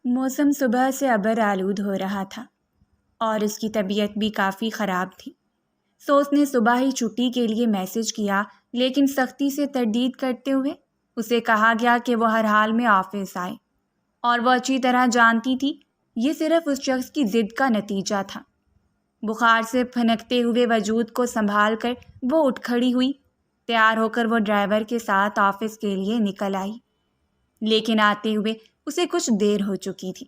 موسم صبح سے ابر آلود ہو رہا تھا اور اس کی طبیعت بھی کافی خراب تھی۔ سو اس نے صبح ہی چھٹی کے لیے میسج کیا، لیکن سختی سے تردید کرتے ہوئے اسے کہا گیا کہ وہ ہر حال میں آفس آئے، اور وہ اچھی طرح جانتی تھی یہ صرف اس شخص کی ضد کا نتیجہ تھا۔ بخار سے پھنکتے ہوئے وجود کو سنبھال کر وہ اٹھ کھڑی ہوئی۔ تیار ہو کر وہ ڈرائیور کے ساتھ آفس کے لیے نکل آئی، لیکن آتے ہوئے اسے کچھ دیر ہو چکی تھی،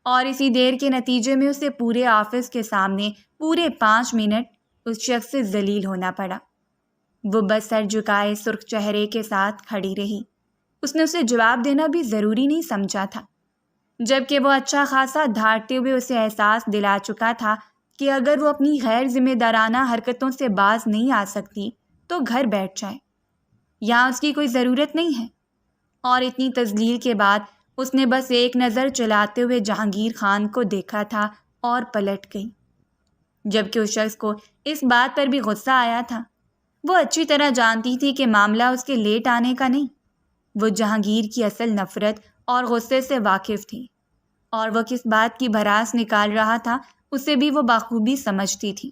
اور اسی دیر کے نتیجے میں اسے پورے آفس کے سامنے پورے 5 منٹ اس شخص سے ذلیل ہونا پڑا۔ وہ بس سر جھکائے سرخ چہرے کے ساتھ کھڑی رہی۔ اس نے اسے جواب دینا بھی ضروری نہیں سمجھا تھا، جبکہ وہ اچھا خاصا دھاڑتے ہوئے اسے احساس دلا چکا تھا کہ اگر وہ اپنی غیر ذمہ دارانہ حرکتوں سے باز نہیں آ سکتی تو گھر بیٹھ جائے، یہاں اس کی کوئی ضرورت نہیں ہے۔ اور اتنی تذلیل کے بعد اس نے بس ایک نظر چلاتے ہوئے جہانگیر خان کو دیکھا تھا اور پلٹ گئی، جبکہ اس شخص کو اس بات پر بھی غصہ آیا تھا۔ وہ اچھی طرح جانتی تھی کہ معاملہ اس کے لیٹ آنے کا نہیں، وہ جہانگیر کی اصل نفرت اور غصے سے واقف تھی، اور وہ کس بات کی بھڑاس نکال رہا تھا اسے بھی وہ بخوبی سمجھتی تھی۔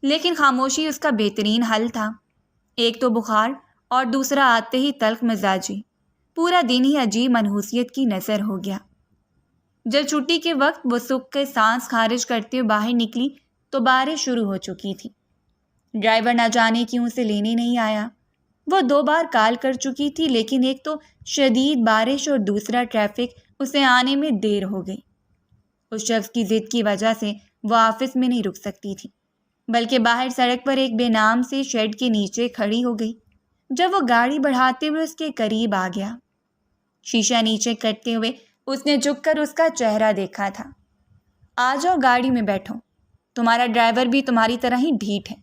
لیکن خاموشی اس کا بہترین حل تھا، ایک تو بخار اور دوسرا آتے ہی تلخ مزاجی۔ پورا دن ہی عجیب منحوسیت کی نظر ہو گیا۔ جب چھٹی کے وقت وہ سکھ کے سانس خارج کرتے ہوئے باہر نکلی تو بارش شروع ہو چکی تھی۔ ڈرائیور نہ جانے کیوں اسے لینے نہیں آیا۔ وہ 2 بار کال کر چکی تھی، لیکن ایک تو شدید بارش اور دوسرا ٹریفک اسے آنے میں دیر ہو گئی۔ اس شخص کی ضد کی وجہ سے وہ آفس میں نہیں رک سکتی تھی، بلکہ باہر سڑک پر ایک بے نام سے شیڈ کے نیچے کھڑی ہو گئی۔ جب وہ گاڑی بڑھاتے ہوئے اس کے قریب آ گیا، شیشہ نیچے کرتے ہوئے اس نے جھک کر اس کا چہرہ دیکھا تھا۔ آ جاؤ، گاڑی میں بیٹھو، تمہارا ڈرائیور بھی تمہاری طرح ہی ڈھیٹ ہے۔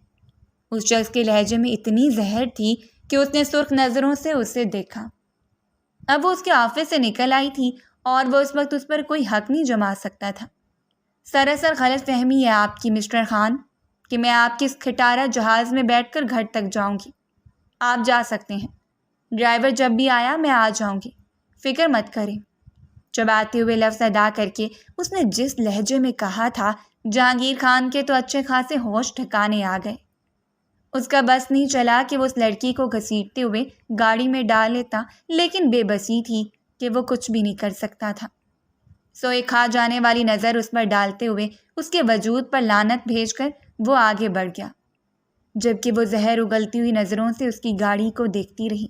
اس شخص کے لہجے میں اتنی زہر تھی کہ اس نے سرخ نظروں سے اسے دیکھا۔ اب وہ اس کے آفس سے نکل آئی تھی اور وہ اس وقت اس پر کوئی حق نہیں جما سکتا تھا۔ سراسر غلط فہمی ہے آپ کی مسٹر خان کہ میں آپ کے اس کھٹارا جہاز میں بیٹھ کر گھر تک جاؤں گی۔ آپ جا سکتے ہیں، ڈرائیور جب بھی آیا میں آ جاؤں گی، فکر مت کریں۔ چباتے ہوئے لفظ ادا کر کے اس نے جس لہجے میں کہا تھا، جہانگیر خان کے تو اچھے خاصے ہوش ٹھکانے آ گئے۔ اس کا بس نہیں چلا کہ وہ اس لڑکی کو گھسیٹتے ہوئے گاڑی میں ڈال لیتا، لیکن بے بسی تھی کہ وہ کچھ بھی نہیں کر سکتا تھا۔ سو ایک کھا جانے والی نظر اس پر ڈالتے ہوئے اس کے وجود پر لعنت بھیج کر وہ آگے بڑھ گیا، جبکہ وہ زہر اگلتی ہوئی نظروں سے اس کی گاڑی کو دیکھتی رہی۔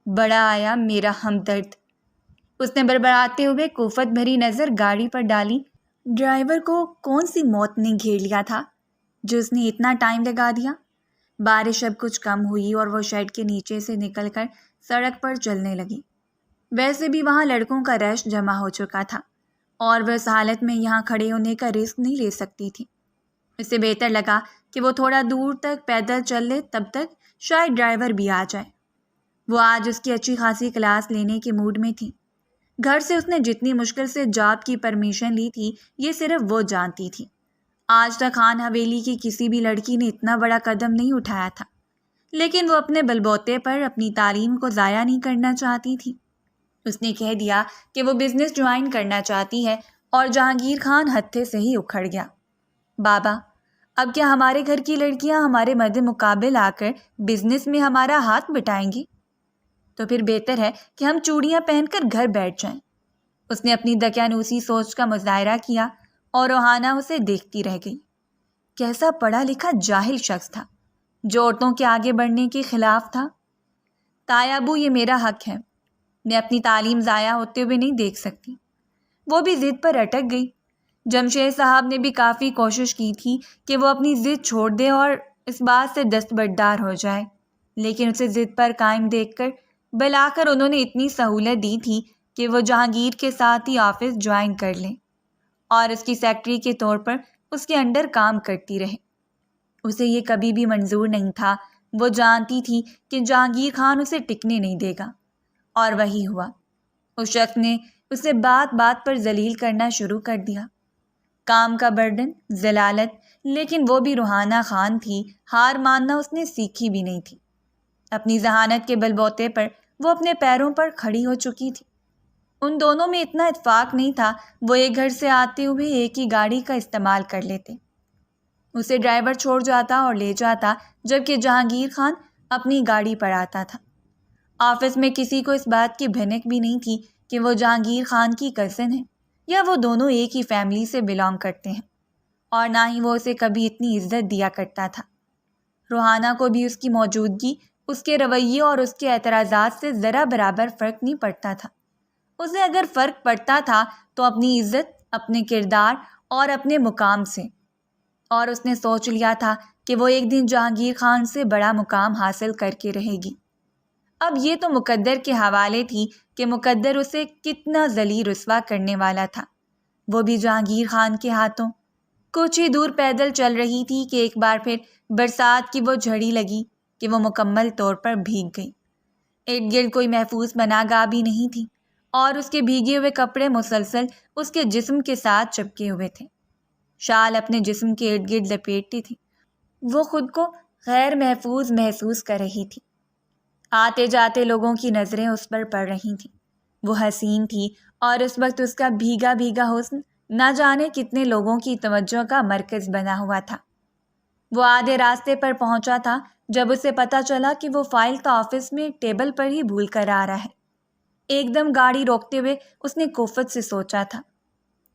بڑا آیا میرا ہمدرد، اس نے بڑبڑاتے ہوئے کوفت بھری نظر گاڑی پر ڈالی۔ ڈرائیور کو کون سی موت نے گھیر لیا تھا جو اس نے اتنا ٹائم لگا دیا؟ بارش اب کچھ کم ہوئی اور وہ شیڈ کے نیچے سے نکل کر سڑک پر چلنے لگی۔ ویسے بھی وہاں لڑکوں کا رش جمع ہو چکا تھا اور وہ اس حالت میں یہاں کھڑے ہونے کا رسک نہیں لے سکتی تھی۔ اسے بہتر لگا کہ وہ تھوڑا دور تک پیدل چل لے، تب تک شاید ڈرائیور بھی آ جائے۔ وہ آج اس کی اچھی خاصی کلاس لینے کے موڈ میں تھی۔ گھر سے اس نے جتنی مشکل سے جاب کی پرمیشن لی تھی یہ صرف وہ جانتی تھی۔ آج تک خان حویلی کی کسی بھی لڑکی نے اتنا بڑا قدم نہیں اٹھایا تھا، لیکن وہ اپنے بلبوتے پر اپنی تعلیم کو ضائع نہیں کرنا چاہتی تھی۔ اس نے کہہ دیا کہ وہ بزنس جوائن کرنا چاہتی ہے اور جہانگیر خان ہتھے سے ہی اکھڑ گیا۔ بابا، اب کیا ہمارے گھر کی لڑکیاں ہمارے مد مقابل آ کر بزنس میں ہمارا ہاتھ بٹائیں گی؟ تو پھر بہتر ہے کہ ہم چوڑیاں پہن کر گھر بیٹھ جائیں۔ اس نے اپنی دقیانوسی سوچ کا مظاہرہ کیا اور روحانہ اسے دیکھتی رہ گئی۔ کیسا پڑھا لکھا جاہل شخص تھا جو عورتوں کے آگے بڑھنے کے خلاف تھا۔ تایا ابو، یہ میرا حق ہے، میں اپنی تعلیم ضائع ہوتے ہوئے نہیں دیکھ سکتی۔ وہ بھی ضد پر اٹک گئی۔ جمشید صاحب نے بھی کافی کوشش کی تھی کہ وہ اپنی ضد چھوڑ دے اور اس بات سے دستبردار ہو جائے، لیکن اسے ضد پر قائم دیکھ کر بالآخر انہوں نے اتنی سہولت دی تھی کہ وہ جہانگیر کے ساتھ ہی آفس جوائن کر لیں اور اس کی سیکرٹری کے طور پر اس کے انڈر کام کرتی رہے۔ اسے یہ کبھی بھی منظور نہیں تھا۔ وہ جانتی تھی کہ جہانگیر خان اسے ٹکنے نہیں دے گا، اور وہی ہوا۔ اس شخص نے اسے بات بات پر ذلیل کرنا شروع کر دیا۔ کام کا برڈن، ذلالت، لیکن وہ بھی روحانہ خان تھی، ہار ماننا اس نے سیکھی بھی نہیں تھی۔ اپنی ذہانت کے بل بوتے پر وہ اپنے پیروں پر کھڑی ہو چکی تھی۔ ان دونوں میں اتنا اتفاق نہیں تھا، وہ ایک گھر سے آتے ہوئے ایک ہی گاڑی کا استعمال کر لیتے۔ اسے ڈرائیور چھوڑ جاتا اور لے جاتا، جبکہ جہانگیر خان اپنی گاڑی پر آتا تھا۔ آفس میں کسی کو اس بات کی بھنک بھی نہیں تھی کہ وہ جہانگیر خان کی کزن ہے یا وہ دونوں ایک ہی فیملی سے بلانگ کرتے ہیں، اور نہ ہی وہ اسے کبھی اتنی عزت دیا کرتا تھا۔ روحانہ کو بھی اس کی موجودگی، اس کے رویے اور اس کے اعتراضات سے ذرا برابر فرق نہیں پڑتا تھا۔ اسے اگر فرق پڑتا تھا تو اپنی عزت، اپنے کردار اور اپنے مقام سے، اور اس نے سوچ لیا تھا کہ وہ ایک دن جہانگیر خان سے بڑا مقام حاصل کر کے رہے گی۔ اب یہ تو مقدر کے حوالے تھی کہ مقدر اسے کتنا ذلیل رسوا کرنے والا تھا، وہ بھی جہانگیر خان کے ہاتھوں۔ کچھ ہی دور پیدل چل رہی تھی کہ ایک بار پھر برسات کی وہ جھڑی لگی کہ وہ مکمل طور پر بھیگ گئی۔ ارد گرد کوئی محفوظ پناہ بھی نہیں تھی، اور اس کے بھیگے ہوئے کپڑے مسلسل اس کے جسم کے ساتھ چپکے ہوئے تھے۔ شال اپنے جسم کے ارد گرد لپیٹتی تھی، وہ خود کو غیر محفوظ محسوس کر رہی تھی۔ آتے جاتے لوگوں کی نظریں اس پر پڑ رہی تھیں۔ وہ حسین تھی، اور اس وقت اس کا بھیگا بھیگا حسن نہ جانے کتنے لوگوں کی توجہ کا مرکز بنا ہوا تھا۔ وہ آدھے راستے پر پہنچا تھا جب اسے پتہ چلا کہ وہ فائل کا آفس میں ٹیبل پر ہی بھول کر آ رہا ہے۔ ایک دم گاڑی روکتے ہوئے اس نے کوفت سے سوچا تھا،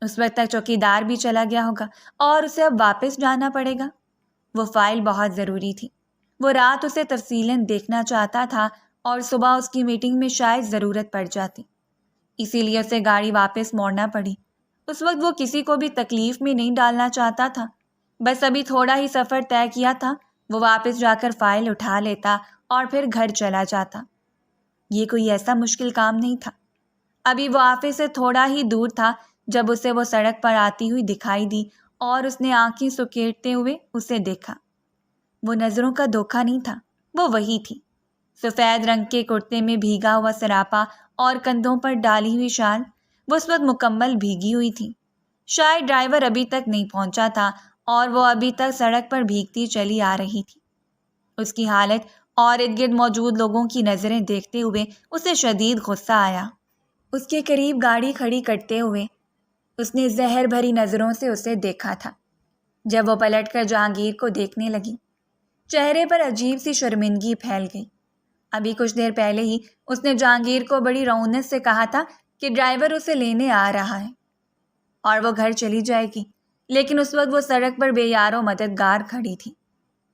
اس وقت تک چوکیدار بھی چلا گیا ہوگا اور اسے اب واپس جانا پڑے گا۔ وہ فائل بہت ضروری تھی، وہ رات اسے تفصیلاً دیکھنا چاہتا تھا، اور صبح اس کی میٹنگ میں شاید ضرورت پڑ جاتی، اسی لیے اسے گاڑی واپس موڑنا پڑی۔ اس وقت وہ کسی کو بھی تکلیف میں نہیں ڈالنا چاہتا تھا، بس ابھی تھوڑا ہی سفر طے کیا تھا، وہ واپس جا کر فائل اٹھا لیتا اور پھر گھر چلا جاتا۔ یہ کوئی ایسا مشکل کام نہیں تھا۔ ابھی وہ آفس سے تھوڑا ہی دور تھا جب اسے وہ سڑک پر آتی ہوئی دکھائی دی، اور اس نے آنکھیں سکیڑتے ہوئے اسے دیکھا۔ وہ نظروں کا دھوکہ نہیں تھا، وہ وہی تھی، سفید رنگ کے کرتے میں بھیگا ہوا سراپا اور کندھوں پر ڈالی ہوئی شال۔ وہ اس وقت مکمل بھیگی ہوئی تھی، شاید ڈرائیور ابھی تک نہیں پہنچا تھا، اور وہ ابھی تک سڑک پر بھیگتی چلی آ رہی تھی۔ اس کی حالت اور ارد گرد موجود لوگوں کی نظریں دیکھتے ہوئے اسے شدید غصہ آیا۔ اس کے قریب گاڑی کھڑی کرتے ہوئے اس نے زہر بھری نظروں سے اسے دیکھا تھا۔ جب وہ پلٹ کر جہانگیر کو دیکھنے لگی، چہرے پر عجیب سی شرمندگی پھیل گئی۔ ابھی کچھ دیر پہلے ہی اس نے جہانگیر کو بڑی رعونت سے کہا تھا کہ ڈرائیور اسے لینے آ رہا ہے اور وہ گھر چلی جائے گی، لیکن اس وقت وہ سڑک پر بے یار و مددگار کھڑی تھی۔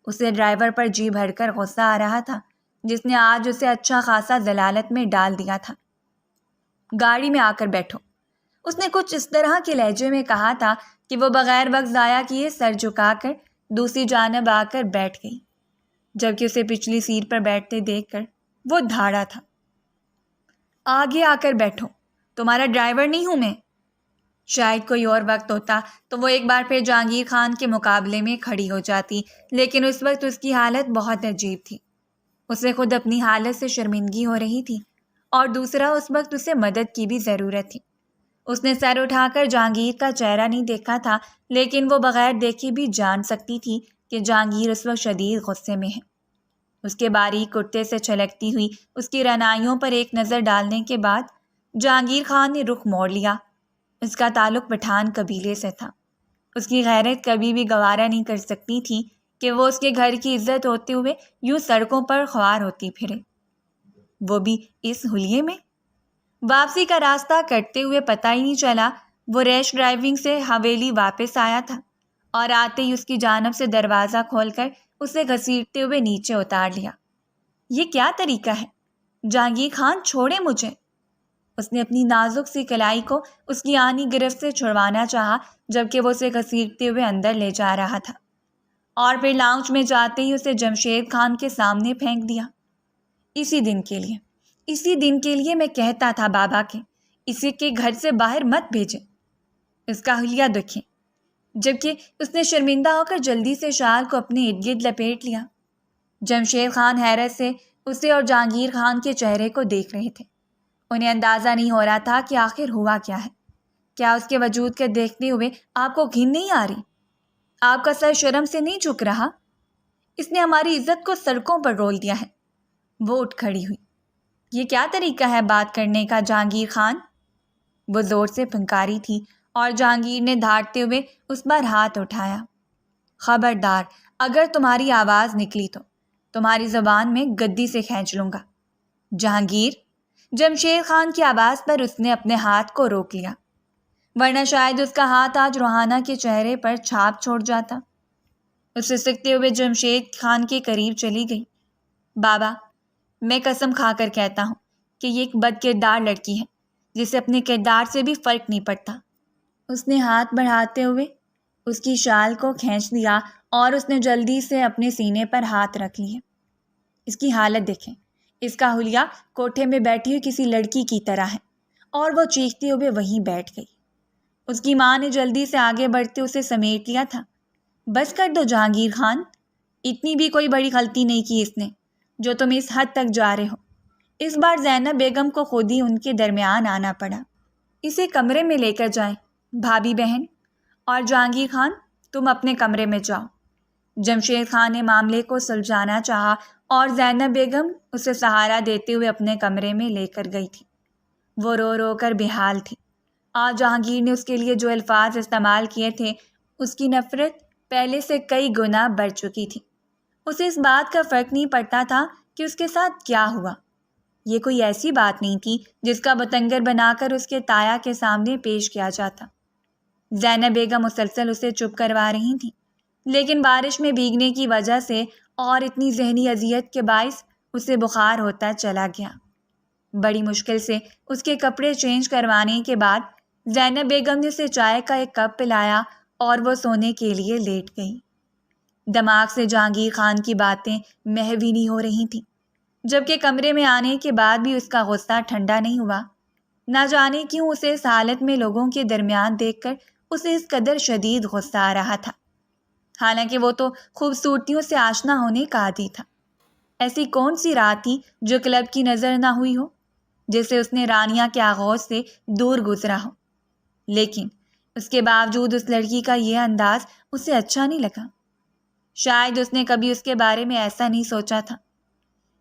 اسے ڈرائیور پر جی بھر کر غصہ آ رہا تھا، جس نے آج اسے اچھا خاصا ضلالت میں ڈال دیا تھا۔ گاڑی میں آ کر بیٹھو، اس نے کچھ اس طرح کے لہجے میں کہا تھا کہ وہ بغیر وقت ضائع کیے سر جھکا کر دوسری جانب آ کر بیٹھ گئی، جبکہ اسے پچھلی سیٹ پر بیٹھتے دیکھ کر وہ دھاڑا تھا۔ آگے آ کر بیٹھو، تمہارا ڈرائیور نہیں ہوں میں۔ شاید کوئی اور وقت ہوتا تو وہ ایک بار پھر جہانگیر خان کے مقابلے میں کھڑی ہو جاتی، لیکن اس وقت اس کی حالت بہت عجیب تھی۔ اسے خود اپنی حالت سے شرمندگی ہو رہی تھی، اور دوسرا اس وقت اسے مدد کی بھی ضرورت تھی۔ اس نے سر اٹھا کر جہانگیر کا چہرہ نہیں دیکھا تھا، لیکن وہ بغیر دیکھے بھی جان سکتی تھی کہ جہانگیر اس وقت شدید غصے میں ہے۔ اس کے باریک کرتے سے چھلکتی ہوئی اس کی رعنائیوں پر ایک نظر ڈالنے کے بعد جہانگیر خان نے رخ موڑ لیا۔ اس کا تعلق پٹھان قبیلے سے تھا۔ اس کی غیرت کبھی بھی گوارا نہیں کر سکتی تھی کہ وہ اس کے گھر کی عزت ہوتے ہوئے یوں سڑکوں پر خوار ہوتی پھرے، وہ بھی اس حلیے میں۔ واپسی کا راستہ کٹتے ہوئے پتہ ہی نہیں چلا وہ ریش ڈرائیونگ سے حویلی واپس آیا تھا، اور آتے ہی اس کی جانب سے دروازہ کھول کر اسے گھسیٹتے ہوئے نیچے اتار لیا۔ یہ کیا طریقہ ہے؟ جہانگیر خان چھوڑے مجھے۔ اس نے اپنی نازک سی کلائی کو اس کی آنی گرفت سے چھڑوانا چاہا، جبکہ وہ اسے گھسیٹتے ہوئے اندر لے جا رہا تھا، اور پھر لاؤنج میں جاتے ہی اسے جمشید خان کے سامنے پھینک دیا۔ اسی دن کے لیے میں کہتا تھا بابا کے اسی کے گھر سے باہر مت بھیجیں۔ اس کا حلیہ دیکھیں۔ جبکہ اس نے شرمندہ ہو کر جلدی سے شال کو اپنے ارد گرد لپیٹ لیا۔ جمشید خان حیرت سے اسے اور جہانگیر خان کے چہرے کو دیکھ رہے تھے۔ انہیں اندازہ نہیں ہو رہا تھا کہ آخر ہوا کیا ہے۔ کیا اس کے وجود کے دیکھتے ہوئے آپ کو گھن نہیں آ رہی؟ آپ کا سر شرم سے نہیں جھک رہا؟ اس نے ہماری عزت کو سڑکوں پر رول دیا ہے۔ وہ اٹھ کھڑی ہوئی۔ یہ کیا طریقہ ہے بات کرنے کا جہانگیر خان؟ وہ زور سے پھنکاری تھی اور جہانگیر نے دھاڑتے ہوئے اس پر ہاتھ اٹھایا۔ خبردار، اگر تمہاری آواز نکلی تو تمہاری زبان میں گدی سے کھینچ لوں گا۔ جہانگیر، جمشید خان کی آواز پر اس نے اپنے ہاتھ کو روک لیا، ورنہ شاید اس کا ہاتھ آج روحانہ کے چہرے پر چھاپ چھوڑ جاتا۔ اسے سکتے ہوئے جمشید خان کے قریب چلی گئی۔ بابا، میں قسم کھا کر کہتا ہوں کہ یہ ایک بد کردار لڑکی ہے جسے اپنے کردار سے بھی فرق نہیں پڑتا۔ اس نے ہاتھ بڑھاتے ہوئے اس کی شال کو کھینچ لیا اور اس نے جلدی سے اپنے سینے پر ہاتھ رکھ لیے۔ اس کی حالت دیکھیں، اس کا حلیہ کوٹھے میں بیٹھی ہوئی کسی لڑکی کی طرح ہے، اور وہ چیختے ہوئے وہیں بیٹھ گئی۔ اس کی ماں نے جلدی سے آگے بڑھتے اسے سمیٹ لیا تھا۔ بس کر دو جہانگیر خان، اتنی بھی کوئی بڑی غلطی نہیں کی اس نے جو تم اس حد تک جا رہے ہو۔ اس بار زینب بیگم کو خود ہی ان کے درمیان آنا پڑا۔ اسے کمرے میں لے کر جائیں بھابھی بہن، اور جہانگیر خان تم اپنے کمرے میں جاؤ۔ جمشید خان نے معاملے کو سلجھانا چاہا اور زینب بیگم اسے سہارا دیتے ہوئے اپنے کمرے میں لے کر گئی تھی۔ وہ رو رو کر بے حال تھی۔ آج جہانگیر نے اس کے لیے جو الفاظ استعمال کیے تھے، اس کی نفرت پہلے سے کئی گنا بڑھ چکی تھی۔ اسے اس بات کا فرق نہیں پڑتا تھا کہ اس کے ساتھ کیا ہوا۔ یہ کوئی ایسی بات نہیں تھی جس کا بتنگر بنا کر اس کے تایا کے سامنے پیش کیا جاتا۔ زینب بیگم مسلسل اسے چپ کروا رہی تھیں، لیکن بارش میں بھیگنے کی وجہ سے اور اتنی ذہنی اذیت کے باعث اسے بخار ہوتا چلا گیا۔ بڑی مشکل سے اس کے کپڑے چینج کروانے کے بعد زینب بیگم نے اسے چائے کا ایک کپ پلایا اور وہ سونے کے لیے لیٹ گئی۔ دماغ سے جہانگیر خان کی باتیں محو ہی نہیں ہو رہی تھیں، جبکہ کمرے میں آنے کے بعد بھی اس کا غصہ ٹھنڈا نہیں ہوا۔ نہ جانے کیوں اسے اس حالت میں لوگوں کے درمیان دیکھ کر اسے اس قدر شدید غصہ آ رہا تھا، حالانکہ وہ تو خوبصورتیوں سے آشنا ہونے کا عادی تھا۔ ایسی کون سی رات تھی جو کلب کی نظر نہ ہوئی ہو، جسے اس نے رانیہ کے آغوش سے دور گزرا ہو، لیکن اس کے باوجود اس لڑکی کا یہ انداز اسے اچھا نہیں لگا۔ شاید اس نے کبھی اس کے بارے میں ایسا نہیں سوچا تھا۔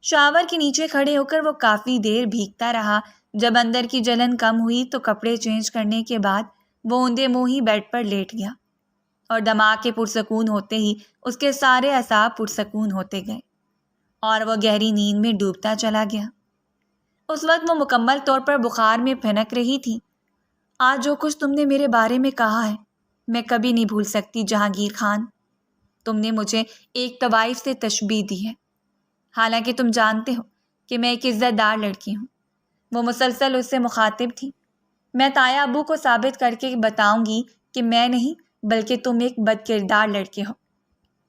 شاور کے نیچے کھڑے ہو کر وہ کافی دیر بھیگتا رہا۔ جب اندر کی جلن کم ہوئی تو کپڑے چینج کرنے کے بعد وہ اوندے منہ ہی بیڈ پر لیٹ گیا، اور دماغ کے پرسکون ہوتے ہی اس کے سارے اعصاب پرسکون ہوتے گئے اور وہ گہری نیند میں ڈوبتا چلا گیا۔ اس وقت وہ مکمل طور پر بخار میں پھنک رہی تھی۔ آج جو کچھ تم نے میرے بارے میں کہا ہے میں کبھی نہیں بھول سکتی جہانگیر خان۔ تم نے مجھے ایک طوائف سے تشبیہ دی ہے، حالانکہ تم جانتے ہو کہ میں ایک عزت دار لڑکی ہوں۔ وہ مسلسل اس سے مخاطب تھی۔ میں تایا ابو کو ثابت کر کے بتاؤں گی کہ میں نہیں بلکہ تم ایک بد کردار لڑکے ہو۔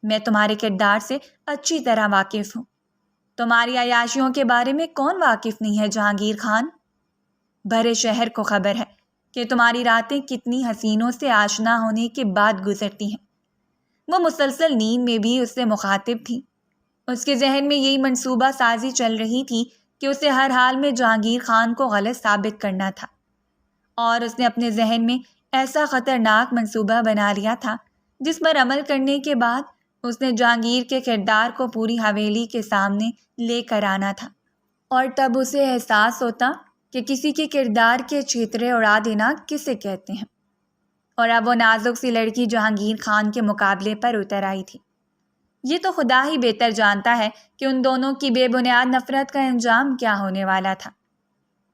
میں تمہارے کردار سے اچھی طرح واقف ہوں۔ تمہاری عیاشیوں کے بارے میں کون واقف نہیں ہے جہانگیر خان؟ بھرے شہر کو خبر ہے کہ تمہاری راتیں کتنی حسینوں سے آشنا ہونے کے بعد گزرتی ہیں۔ وہ مسلسل نیند میں بھی اس سے مخاطب تھی۔ اس کے ذہن میں یہی منصوبہ سازی چل رہی تھی کہ اسے ہر حال میں جہانگیر خان کو غلط ثابت کرنا تھا، اور اس نے اپنے ذہن میں ایسا خطرناک منصوبہ بنا لیا تھا جس پر عمل کرنے کے بعد اس نے جہانگیر کے کردار کو پوری حویلی کے سامنے لے کر آنا تھا، اور تب اسے احساس ہوتا کہ کسی کے کردار کے چھیترے اڑا دینا کسے کہتے ہیں۔ اور اب وہ نازک سی لڑکی جہانگیر خان کے مقابلے پر اتر آئی تھی۔ یہ تو خدا ہی بہتر جانتا ہے کہ ان دونوں کی بے بنیاد نفرت کا انجام کیا ہونے والا تھا۔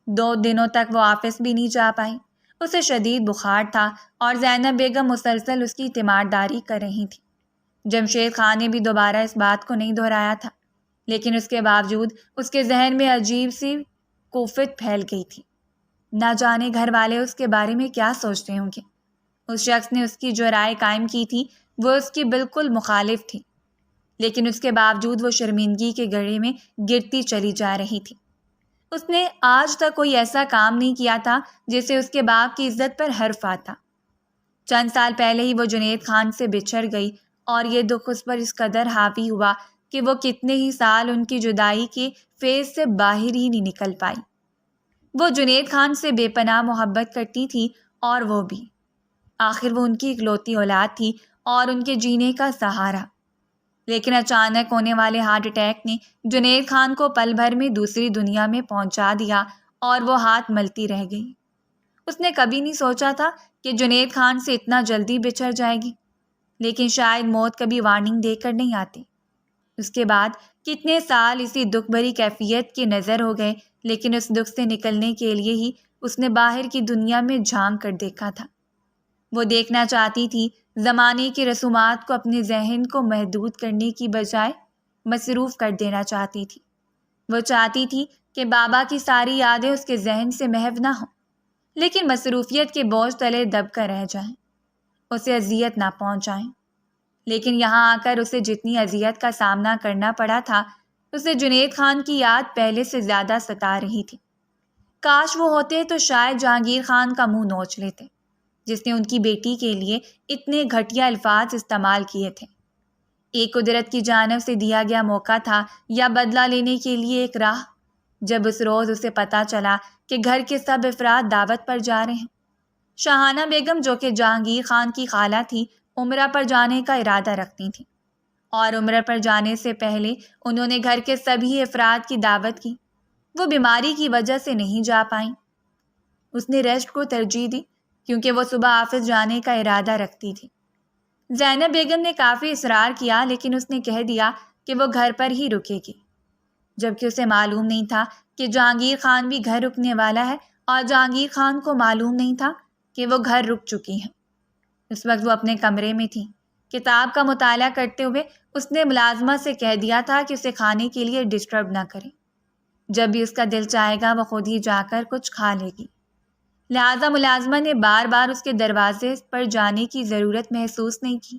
2 دنوں تک وہ آفس بھی نہیں جا پائی۔ اسے شدید بخار تھا اور زینب بیگم مسلسل اس کی تیمارداری کر رہی تھی۔ جمشید خان نے بھی دوبارہ اس بات کو نہیں دہرایا تھا، لیکن اس کے باوجود اس کے ذہن میں عجیب سی کوفت پھیل گئی تھی۔ نہ جانے گھر والے اس کے بارے میں کیا سوچتے ہوں گے۔ اس شخص نے اس کی جو رائے قائم کی تھی وہ اس کی بالکل مخالف تھی، لیکن اس کے باوجود وہ شرمندگی کے گڑھے میں گرتی چلی جا رہی تھی۔ اس نے آج تک کوئی ایسا کام نہیں کیا تھا جسے اس کے باپ کی عزت پر حرف آتا۔ چند سال پہلے ہی وہ جنید خان سے بچھڑ گئی، اور یہ دکھ اس پر اس قدر حاوی ہوا کہ وہ کتنے ہی سال ان کی جدائی کے فیض سے باہر ہی نہیں نکل پائی۔ وہ جنید خان سے بے پناہ محبت کرتی تھی، اور وہ بھی۔ آخر وہ ان کی اکلوتی اولاد تھی اور ان کے جینے کا سہارا۔ لیکن اچانک ہونے والے ہارٹ اٹیک نے جنید خان کو پل بھر میں دوسری دنیا میں پہنچا دیا، اور وہ ہاتھ ملتی رہ گئی۔ اس نے کبھی نہیں سوچا تھا کہ جنید خان سے اتنا جلدی بچھڑ جائے گی، لیکن شاید موت کبھی وارننگ دے کر نہیں آتی۔ اس کے بعد کتنے سال اسی دکھ بھری کیفیت کی نظر ہو گئے، لیکن اس دکھ سے نکلنے کے لیے ہی اس نے باہر کی دنیا میں جھانک کر دیکھا تھا۔ وہ دیکھنا چاہتی تھی، زمانے کی رسومات کو اپنے ذہن کو محدود کرنے کی بجائے مصروف کر دینا چاہتی تھی۔ وہ چاہتی تھی کہ بابا کی ساری یادیں اس کے ذہن سے محو نہ ہوں، لیکن مصروفیت کے بوجھ تلے دب کر رہ جائیں، اسے اذیت نہ پہنچائیں۔ لیکن یہاں آ کر اسے جتنی اذیت کا سامنا کرنا پڑا تھا، اسے جنید خان کی یاد پہلے سے زیادہ ستا رہی تھی۔ کاش وہ ہوتے تو شاید جہانگیر خان کا منہ نوچ لیتے، جس نے ان کی بیٹی کے لیے اتنے گھٹیا الفاظ استعمال کیے تھے۔ ایک قدرت کی جانب سے دیا گیا موقع تھا، یا بدلہ لینے کے لیے ایک راہ۔ جب اس روز اسے پتہ چلا کہ گھر کے سب افراد دعوت پر جا رہے ہیں، شاہانہ بیگم جو کہ جہانگیر خان کی خالہ تھی، عمرہ پر جانے کا ارادہ رکھتی تھیں، اور عمرہ پر جانے سے پہلے انہوں نے گھر کے سبھی افراد کی دعوت کی۔ وہ بیماری کی وجہ سے نہیں جا پائیں۔ اس نے ریسٹ کو ترجیح دی کیونکہ وہ صبح آفس جانے کا ارادہ رکھتی تھی۔ زینب بیگم نے کافی اصرار کیا، لیکن اس نے کہہ دیا کہ وہ گھر پر ہی رکے گی، جبکہ اسے معلوم نہیں تھا کہ جہانگیر خان بھی گھر رکنے والا ہے، اور جہانگیر خان کو معلوم نہیں تھا کہ وہ گھر رک چکی ہیں۔ اس وقت وہ اپنے کمرے میں تھی، کتاب کا مطالعہ کرتے ہوئے۔ اس نے ملازمہ سے کہہ دیا تھا کہ اسے کھانے کے لیے ڈسٹرب نہ کرے، جب بھی اس کا دل چاہے گا وہ خود ہی جا کر کچھ کھا لے گی۔ لہٰذا ملازمہ نے بار بار اس کے دروازے پر جانے کی ضرورت محسوس نہیں کی۔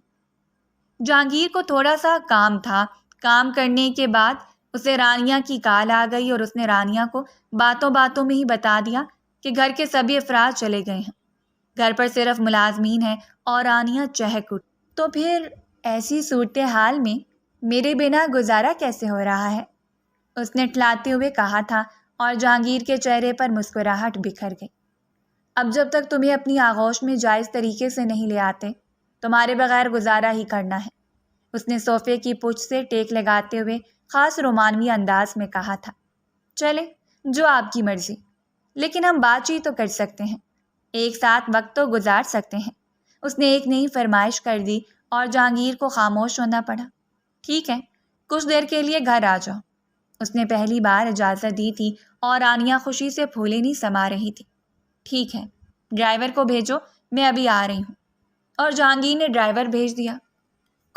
جہانگیر کو تھوڑا سا کام تھا۔ کام کرنے کے بعد اسے رانیہ کی کال آ گئی، اور اس نے رانیہ کو باتوں باتوں میں ہی بتا دیا کہ گھر کے سبھی افراد چلے گئے ہیں، گھر پر صرف ملازمین ہیں، اور رانیہ چہک اٹھی۔ تو پھر ایسی صورتحال میں میرے بنا گزارا کیسے ہو رہا ہے؟ اس نے ٹھلاتے ہوئے کہا تھا، اور جہانگیر کے چہرے پر مسکراہٹ بکھر گئی۔ اب جب تک تمہیں اپنی آغوش میں جائز طریقے سے نہیں لے آتے، تمہارے بغیر گزارا ہی کرنا ہے۔ اس نے صوفے کی پشت سے ٹیک لگاتے ہوئے خاص رومانوی انداز میں کہا تھا۔ چلے، جو آپ کی مرضی، لیکن ہم بات چیت تو کر سکتے ہیں، ایک ساتھ وقت تو گزار سکتے ہیں۔ اس نے ایک نئی فرمائش کر دی، اور جہانگیر کو خاموش ہونا پڑا۔ ٹھیک ہے، کچھ دیر کے لیے گھر آ جاؤ۔ اس نے پہلی بار اجازت دی تھی، اور رانیہ خوشی سے پھولے نہیں سما رہی تھی۔ ٹھیک ہے، ڈرائیور کو بھیجو، میں ابھی آ رہی ہوں۔ اور جہانگیر نے ڈرائیور بھیج دیا۔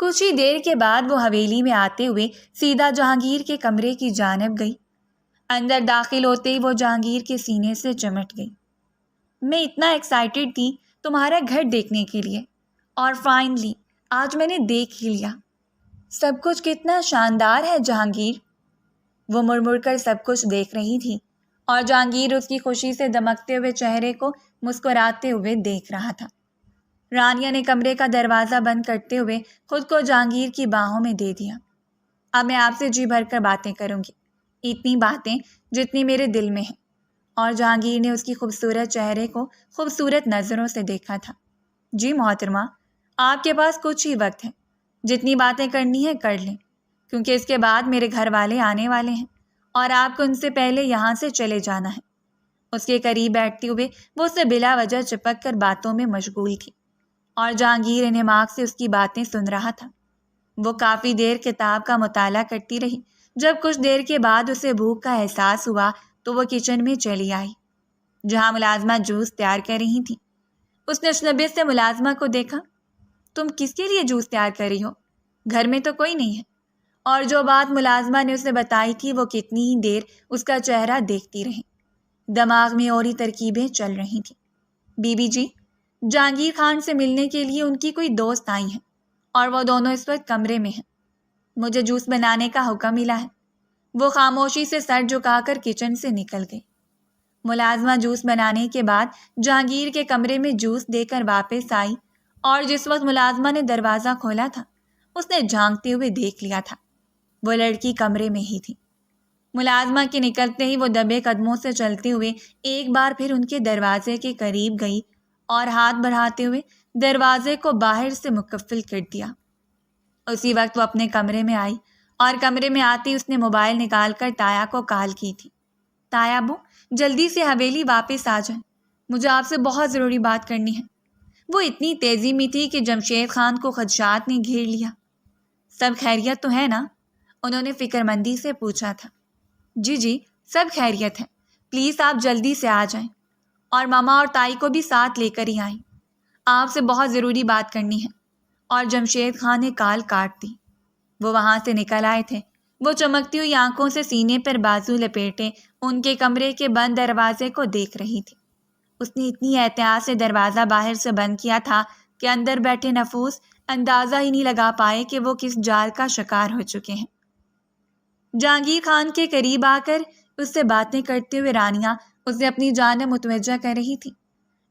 کچھ ہی دیر کے بعد وہ حویلی میں آتے ہوئے سیدھا جہانگیر کے کمرے کی جانب گئی۔ اندر داخل ہوتے ہی وہ جہانگیر کے سینے سے چمٹ گئی۔ میں اتنا ایکسائٹیڈ تھی تمہارا گھر دیکھنے کے لیے، اور فائنلی آج میں نے دیکھ ہی لیا۔ سب کچھ کتنا شاندار ہے جہانگیر۔ وہ مڑ مڑ کر سب کچھ دیکھ رہی تھی، اور جہانگیر اس کی خوشی سے دمکتے ہوئے چہرے کو مسکراتے ہوئے دیکھ رہا تھا۔ رانیہ نے کمرے کا دروازہ بند کرتے ہوئے خود کو جہانگیر کی باہوں میں دے دیا۔ اب میں آپ سے جی بھر کر باتیں کروں گی، اتنی باتیں جتنی میرے دل میں ہیں۔ اور جہانگیر نے اس کی خوبصورت چہرے کو خوبصورت نظروں سے دیکھا تھا۔ جی محترمہ، آپ کے پاس کچھ ہی وقت ہے، جتنی باتیں کرنی ہے کر لیں، کیونکہ اس کے بعد میرے گھر والے آنے والے ہیں، اور آپ کو ان سے پہلے یہاں سے چلے جانا ہے۔ اس کے قریب بیٹھتے ہوئے وہ اسے بلا وجہ چپک کر باتوں میں مشغول تھی، اور جہانگیر انہماک سے اس کی باتیں سن رہا تھا۔ وہ کافی دیر کتاب کا مطالعہ کرتی رہی۔ جب کچھ دیر کے بعد اسے بھوک کا احساس ہوا تو وہ کچن میں چلی آئی، جہاں ملازمہ جوس تیار کر رہی تھی۔ اس نے اجنبی سے ملازمہ کو دیکھا۔ تم کس کے لیے جوس تیار کر رہی ہو؟ گھر میں تو کوئی نہیں ہے۔ اور جو بات ملازمہ نے اسے بتائی تھی وہ کتنی ہی دیر اس کا چہرہ دیکھتی رہی۔ دماغ میں اور ہی ترکیبیں چل رہی تھیں۔ بی بی جی، جہانگیر خان سے ملنے کے لیے ان کی کوئی دوست آئی ہیں، اور وہ دونوں اس وقت کمرے میں ہیں۔ مجھے جوس بنانے کا حکم ملا ہے۔ وہ خاموشی سے سر جھکا کر کچن سے نکل گئی۔ ملازمہ جوس بنانے کے بعد جہانگیر کے کمرے میں جوس دے کر واپس آئی، اور جس وقت ملازمہ نے دروازہ کھولا تھا اس نے جھانکتے ہوئے دیکھ لیا تھا وہ لڑکی کمرے میں ہی تھی۔ ملازمہ کے نکلتے ہی وہ دبے قدموں سے چلتے ہوئے ایک بار پھر ان کے دروازے کے قریب گئی، اور ہاتھ بڑھاتے ہوئے دروازے کو باہر سے مقفل کر دیا۔ اسی وقت وہ اپنے کمرے میں آئی، اور کمرے میں آتے ہی اس نے موبائل نکال کر تایا کو کال کی تھی۔ تایا ابو، جلدی سے حویلی واپس آ جائیں، مجھے آپ سے بہت ضروری بات کرنی ہے۔ وہ اتنی تیزی میں تھی کہ جمشید خان کو خدشات نے گھیر لیا۔ سب خیریت تو ہے نا؟ انہوں نے فکر مندی سے پوچھا تھا۔ جی جی، سب خیریت ہے، پلیز آپ جلدی سے آ جائیں، اور ماما اور تائی کو بھی ساتھ لے کر ہی آئیں، آپ سے بہت ضروری بات کرنی ہے۔ اور جمشید خان نے کال کاٹ دی۔ وہ وہاں سے نکل آئے تھے۔ وہ چمکتی ہوئی آنکھوں سے سینے پر بازو لپیٹے ان کے کمرے کے بند دروازے کو دیکھ رہی تھی۔ اس نے اتنی احتیاط سے دروازہ باہر سے بند کیا تھا کہ اندر بیٹھے نفوس اندازہ ہی نہیں لگا پائے کہ وہ کس جال کا شکار ہو چکے ہیں۔ جہانگیر خان کے قریب آ کر اس سے باتیں کرتے ہوئے رانیہ اسے اپنی جانب متوجہ کر رہی تھی۔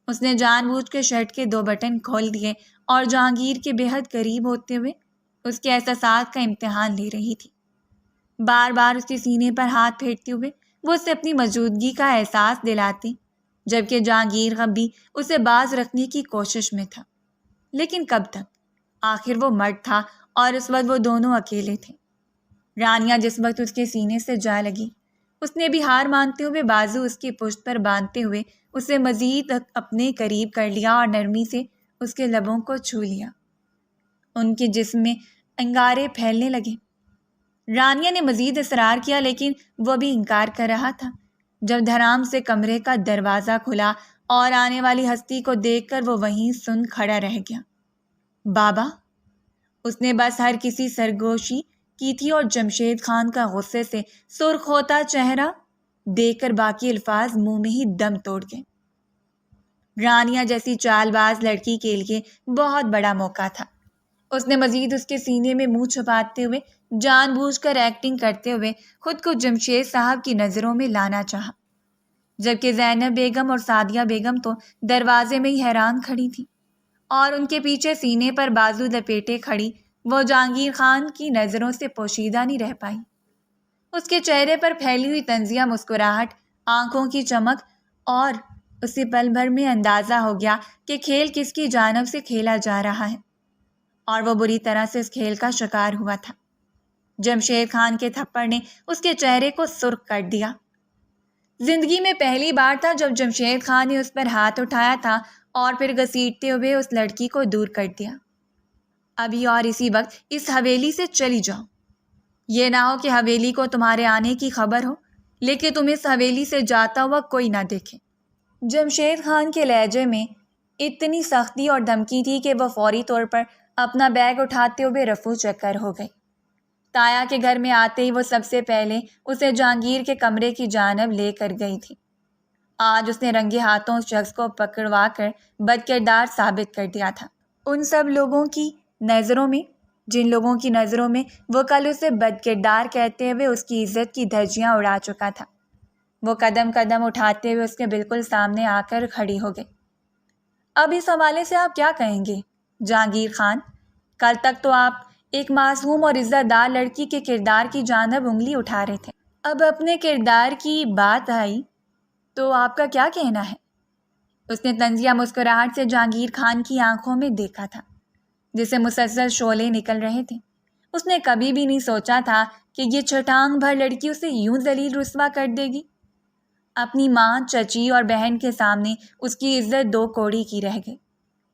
اس نے جان بوجھ کے شرٹ کے 2 بٹن کھول دیے اور جہانگیر کے بے حد قریب ہوتے ہوئے اس کے احساسات کا امتحان لے رہی تھی۔ بار بار اس کے سینے پر ہاتھ پھیرتے ہوئے وہ اسے اپنی موجودگی کا احساس دلاتی، جبکہ جہانگیر اب بھی اسے باز رکھنے کی کوشش میں تھا۔ لیکن کب تک؟ آخر وہ مرد تھا اور اس وقت وہ دونوں اکیلے تھے۔ رانیہ جس وقت اس کے سینے سے جا لگی، اس نے بھی ہار مانتے ہوئے بازو اس کی پشت پر باندھتے ہوئے اسے مزید اپنے قریب کر لیا اور نرمی سے اس کے لبوں کو چھو لیا۔ ان کے جسم میں انگارے پھیلنے لگے۔ رانیہ نے مزید اصرار کیا لیکن وہ بھی انکار کر رہا تھا۔ جب دھڑام سے کمرے کا دروازہ کھلا اور آنے والی ہستی کو دیکھ کر وہ وہیں سن کھڑا رہ گیا۔ بابا، اس نے بس ہر کسی سرگوشی کی تھی اور جمشید خان کا غصے سے سرخ ہوتا چہرہ دیکھ کر باقی الفاظ منہ میں ہی دم توڑ گئے۔ رانیہ جیسی چال باز لڑکی کے لیے بہت بڑا موقع تھا۔ اس نے مزید اس کے سینے میں منہ چھپاتے ہوئے جان بوجھ کر ایکٹنگ کرتے ہوئے خود کو جمشید صاحب کی نظروں میں لانا چاہا، جبکہ زینب بیگم اور سعدیہ بیگم تو دروازے میں ہی حیران کھڑی تھی، اور ان کے پیچھے سینے پر بازو لپیٹے کھڑی وہ جہانگیر خان کی نظروں سے پوشیدہ نہیں رہ پائی۔ اس کے چہرے پر پھیلی ہوئی طنزیہ مسکراہٹ، آنکھوں کی چمک، اور اسے پل بھر میں اندازہ ہو گیا کہ کھیل کس کی جانب سے کھیلا جا رہا ہے، اور وہ بری طرح سے اس کھیل کا شکار ہوا تھا۔ جمشید خان کے تھپڑ نے اس کے چہرے کو سرخ کر دیا۔ زندگی میں پہلی بار تھا جب جمشید خان نے اس پر ہاتھ اٹھایا تھا اور پھر گھسیٹتے ہوئے اس لڑکی کو دور کر دیا۔ ابھی اور اسی وقت اس حویلی سے چلی جاؤ۔ یہ نہ ہو کہ حویلی کو تمہارے آنے کی خبر ہو لیکن تم اس حویلی سے جاتا ہوا کوئی نہ دیکھے۔ جمشید خان کے لہجے میں اتنی سختی اور دھمکی تھی کہ وہ فوری طور پر اپنا بیگ اٹھاتے ہوئے رفو چکر ہو گئی۔ تایا کے گھر میں آتے ہی وہ سب سے پہلے اسے جہانگیر کے کمرے کی جانب لے کر گئی تھی۔ آج اس نے رنگے ہاتھوں اس شخص کو پکڑوا کر بد کردار ثابت کر دیا تھا ان سب لوگوں کی نظروں میں جن لوگوں کی نظروں میں وہ کل اسے بد کردار کہتے ہوئے اس کی عزت کی دھجیاں اڑا چکا تھا۔ وہ قدم قدم اٹھاتے ہوئے اس کے بالکل سامنے آ کر کھڑی ہو گئی۔ اب اس حوالے سے آپ کیا کہیں گے جہانگیر خان؟ کل تک تو آپ ایک معصوم اور عزت دار لڑکی کے کردار کی جانب انگلی اٹھا رہے تھے، اب اپنے کردار کی بات آئی تو آپ کا کیا کہنا ہے؟ اس نے طنزیہ مسکراہٹ سے جہانگیر خان کی آنکھوں میں دیکھا تھا جسے مسلسل شعلے نکل رہے تھے۔ اس نے کبھی بھی نہیں سوچا تھا کہ یہ چھٹانگ بھر لڑکی اسے یوں ذلیل رسوا کر دے گی۔ اپنی ماں، چچی اور بہن کے سامنے اس کی عزت 2 کوڑی کی رہ گئی،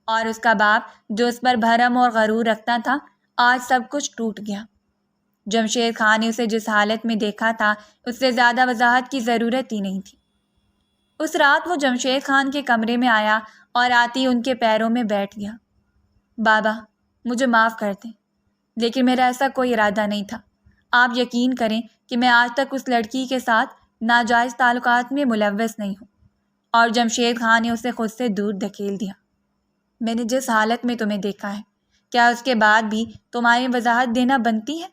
اور اس کا باپ جو اس پر بھرم اور غرور رکھتا تھا آج سب کچھ ٹوٹ گیا۔ جمشید خان نے اسے جس حالت میں دیکھا تھا اس سے زیادہ وضاحت کی ضرورت ہی نہیں تھی۔ اس رات وہ جمشید خان کے کمرے میں آیا اور آتی ان کے پیروں میں بیٹھ گیا۔ بابا، مجھے معاف کر دیں لیکن میرا ایسا کوئی ارادہ نہیں تھا۔ آپ یقین کریں کہ میں آج تک اس لڑکی کے ساتھ ناجائز تعلقات میں ملوث نہیں ہوں۔ اور جمشید خان نے اسے خود سے دور دھکیل دیا۔ میں نے جس حالت میں تمہیں دیکھا ہے کیا اس کے بعد بھی تمہاری وضاحت دینا بنتی ہے؟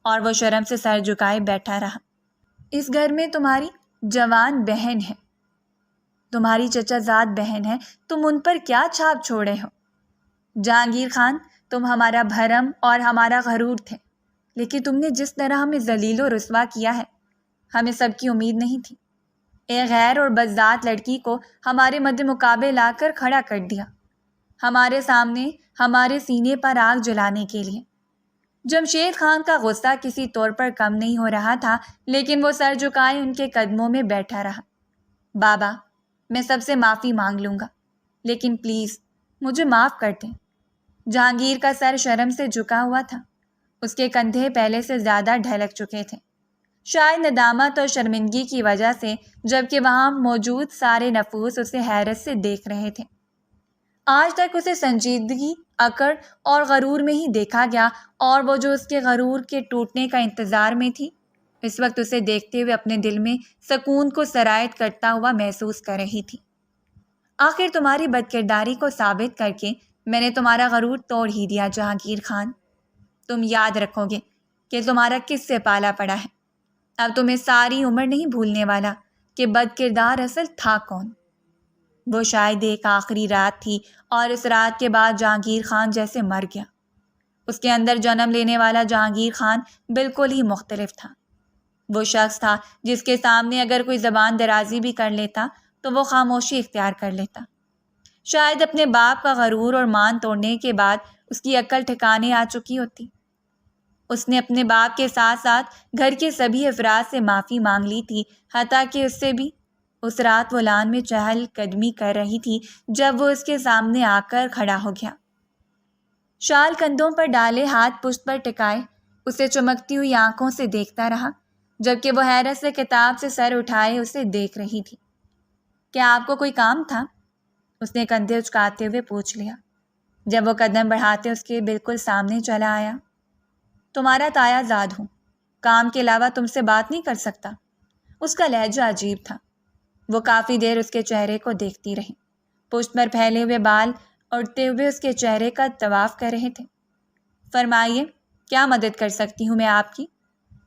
اور وہ شرم سے سر جھکائے بیٹھا رہا۔ اس گھر میں تمہاری جوان بہن ہے، تمہاری چچا زاد بہن ہے، تم ان پر کیا چھاپ چھوڑے ہو؟ جہانگیر خان، تم ہمارا بھرم اور ہمارا غرور تھے، لیکن تم نے جس طرح ہمیں ذلیل و رسوا کیا ہے ہمیں سب کی امید نہیں تھی۔ ایک غیر اور بدذات لڑکی کو ہمارے مد مقابل لا کر کھڑا کر دیا، ہمارے سامنے ہمارے سینے پر آگ جلانے کے لیے۔ جمشید خان کا غصہ کسی طور پر کم نہیں ہو رہا تھا لیکن وہ سر جھکائے ان کے قدموں میں بیٹھا رہا۔ بابا، میں سب سے معافی مانگ لوں گا، لیکن پلیز مجھے معاف کر دیں۔ جہانگیر کا سر شرم سے جھکا ہوا تھا، اس کے کندھے پہلے سے زیادہ ڈھلک چکے تھے، شاید ندامت اور شرمندگی کی وجہ سے، جبکہ وہاں موجود سارے نفوس اسے حیرت سے دیکھ رہے تھے۔ آج تک اسے سنجیدگی، اکڑ اور غرور میں ہی دیکھا گیا، اور وہ جو اس کے غرور کے ٹوٹنے کا انتظار میں تھی، اس وقت اسے دیکھتے ہوئے اپنے دل میں سکون کو سرایت کرتا ہوا محسوس کر رہی تھی۔ آخر تمہاری بد کرداری کو ثابت کر کے میں نے تمہارا غرور توڑ ہی دیا جہانگیر خان۔ تم یاد رکھو گے کہ تمہارا کس سے پالا پڑا ہے۔ اب تمہیں ساری عمر نہیں بھولنے والا کہ بد کردار اصل تھا کون۔ وہ شاید ایک آخری رات تھی، اور اس رات کے بعد جہانگیر خان جیسے مر گیا۔ اس کے اندر جنم لینے والا جہانگیر خان بالکل ہی مختلف تھا۔ وہ شخص تھا جس کے سامنے اگر کوئی زبان درازی بھی کر لیتا تو وہ خاموشی اختیار کر لیتا۔ شاید اپنے باپ کا غرور اور مان توڑنے کے بعد اس کی عقل ٹھکانے آ چکی ہوتی۔ اس نے اپنے باپ کے ساتھ ساتھ گھر کے سبھی افراد سے معافی مانگ لی تھی، حتیٰ کہ اس سے بھی۔ اس رات وہ لان میں چہل قدمی کر رہی تھی جب وہ اس کے سامنے آ کر کھڑا ہو گیا۔ شال کندھوں پر ڈالے، ہاتھ پشت پر ٹکائے، اسے چمکتی ہوئی آنکھوں سے دیکھتا رہا، جبکہ وہ حیرت سے کتاب سے سر اٹھائے اسے دیکھ رہی تھی۔ کیا آپ کو کوئی کام تھا؟ اس نے کندھے اچکاتے ہوئے پوچھ لیا، جب وہ قدم بڑھاتے اس کے بالکل سامنے چلا آیا۔ تمہارا تایا زاد ہوں، کام کے علاوہ تم سے بات نہیں کر سکتا۔ اس کا لہجہ عجیب تھا۔ وہ کافی دیر اس کے چہرے کو دیکھتی رہی۔ پشت پر پھیلے ہوئے بال اڑتے ہوئے اس کے چہرے کا طواف کر رہے تھے۔ فرمائیے، کیا مدد کر سکتی ہوں میں آپ کی؟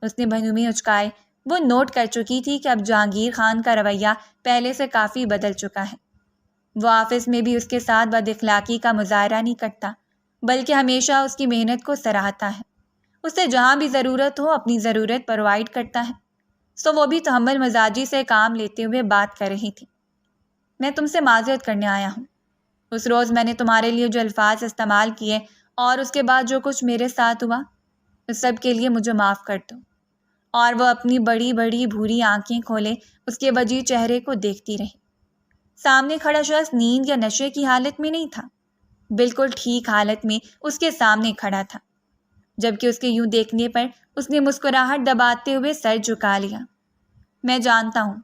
اس نے بھنویں اچکائے۔ وہ نوٹ کر چکی تھی کہ اب جہانگیر خان کا رویہ پہلے سے کافی بدل چکا ہے۔ وہ آفس میں بھی اس کے ساتھ بد اخلاقی کا مظاہرہ نہیں کرتا، بلکہ ہمیشہ اس کی محنت کو سراہتا ہے۔ اسے جہاں بھی ضرورت ہو اپنی ضرورت پرووائڈ کرتا ہے۔ سو وہ بھی تحمل مزاجی سے کام لیتے ہوئے بات کر رہی تھی۔ میں تم سے معذرت کرنے آیا ہوں۔ اس روز میں نے تمہارے لیے جو الفاظ استعمال کیے اور اس کے بعد جو کچھ میرے ساتھ ہوا، اس سب کے لیے مجھے معاف کر دو۔ اور وہ اپنی بڑی بڑی بھوری آنکھیں کھولے اس کے وجی چہرے کو دیکھتی رہی۔ سامنے کھڑا شخص نیند یا نشے کی حالت میں نہیں تھا، بالکل ٹھیک حالت میں اس کے سامنے کھڑا تھا، جبکہ اس کے یوں دیکھنے پر اس نے مسکراہٹ دباتے ہوئے سر جھکا لیا۔ میں جانتا ہوں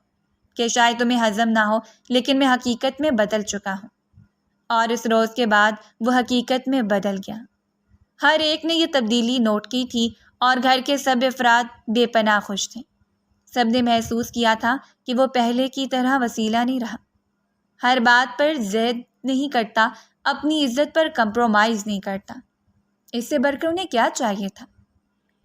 کہ شاید تمہیں ہضم نہ ہو، لیکن میں حقیقت میں بدل چکا ہوں، اور اس روز کے بعد وہ حقیقت میں بدل گیا۔ ہر ایک نے یہ تبدیلی نوٹ کی تھی، اور گھر کے سب افراد بے پناہ خوش تھے۔ سب نے محسوس کیا تھا کہ وہ پہلے کی طرح وسیلہ نہیں رہا، ہر بات پر ضد نہیں کرتا، اپنی عزت پر کمپرومائز نہیں کرتا۔ اس سے بڑھ کر انہیں کیا چاہیے تھا؟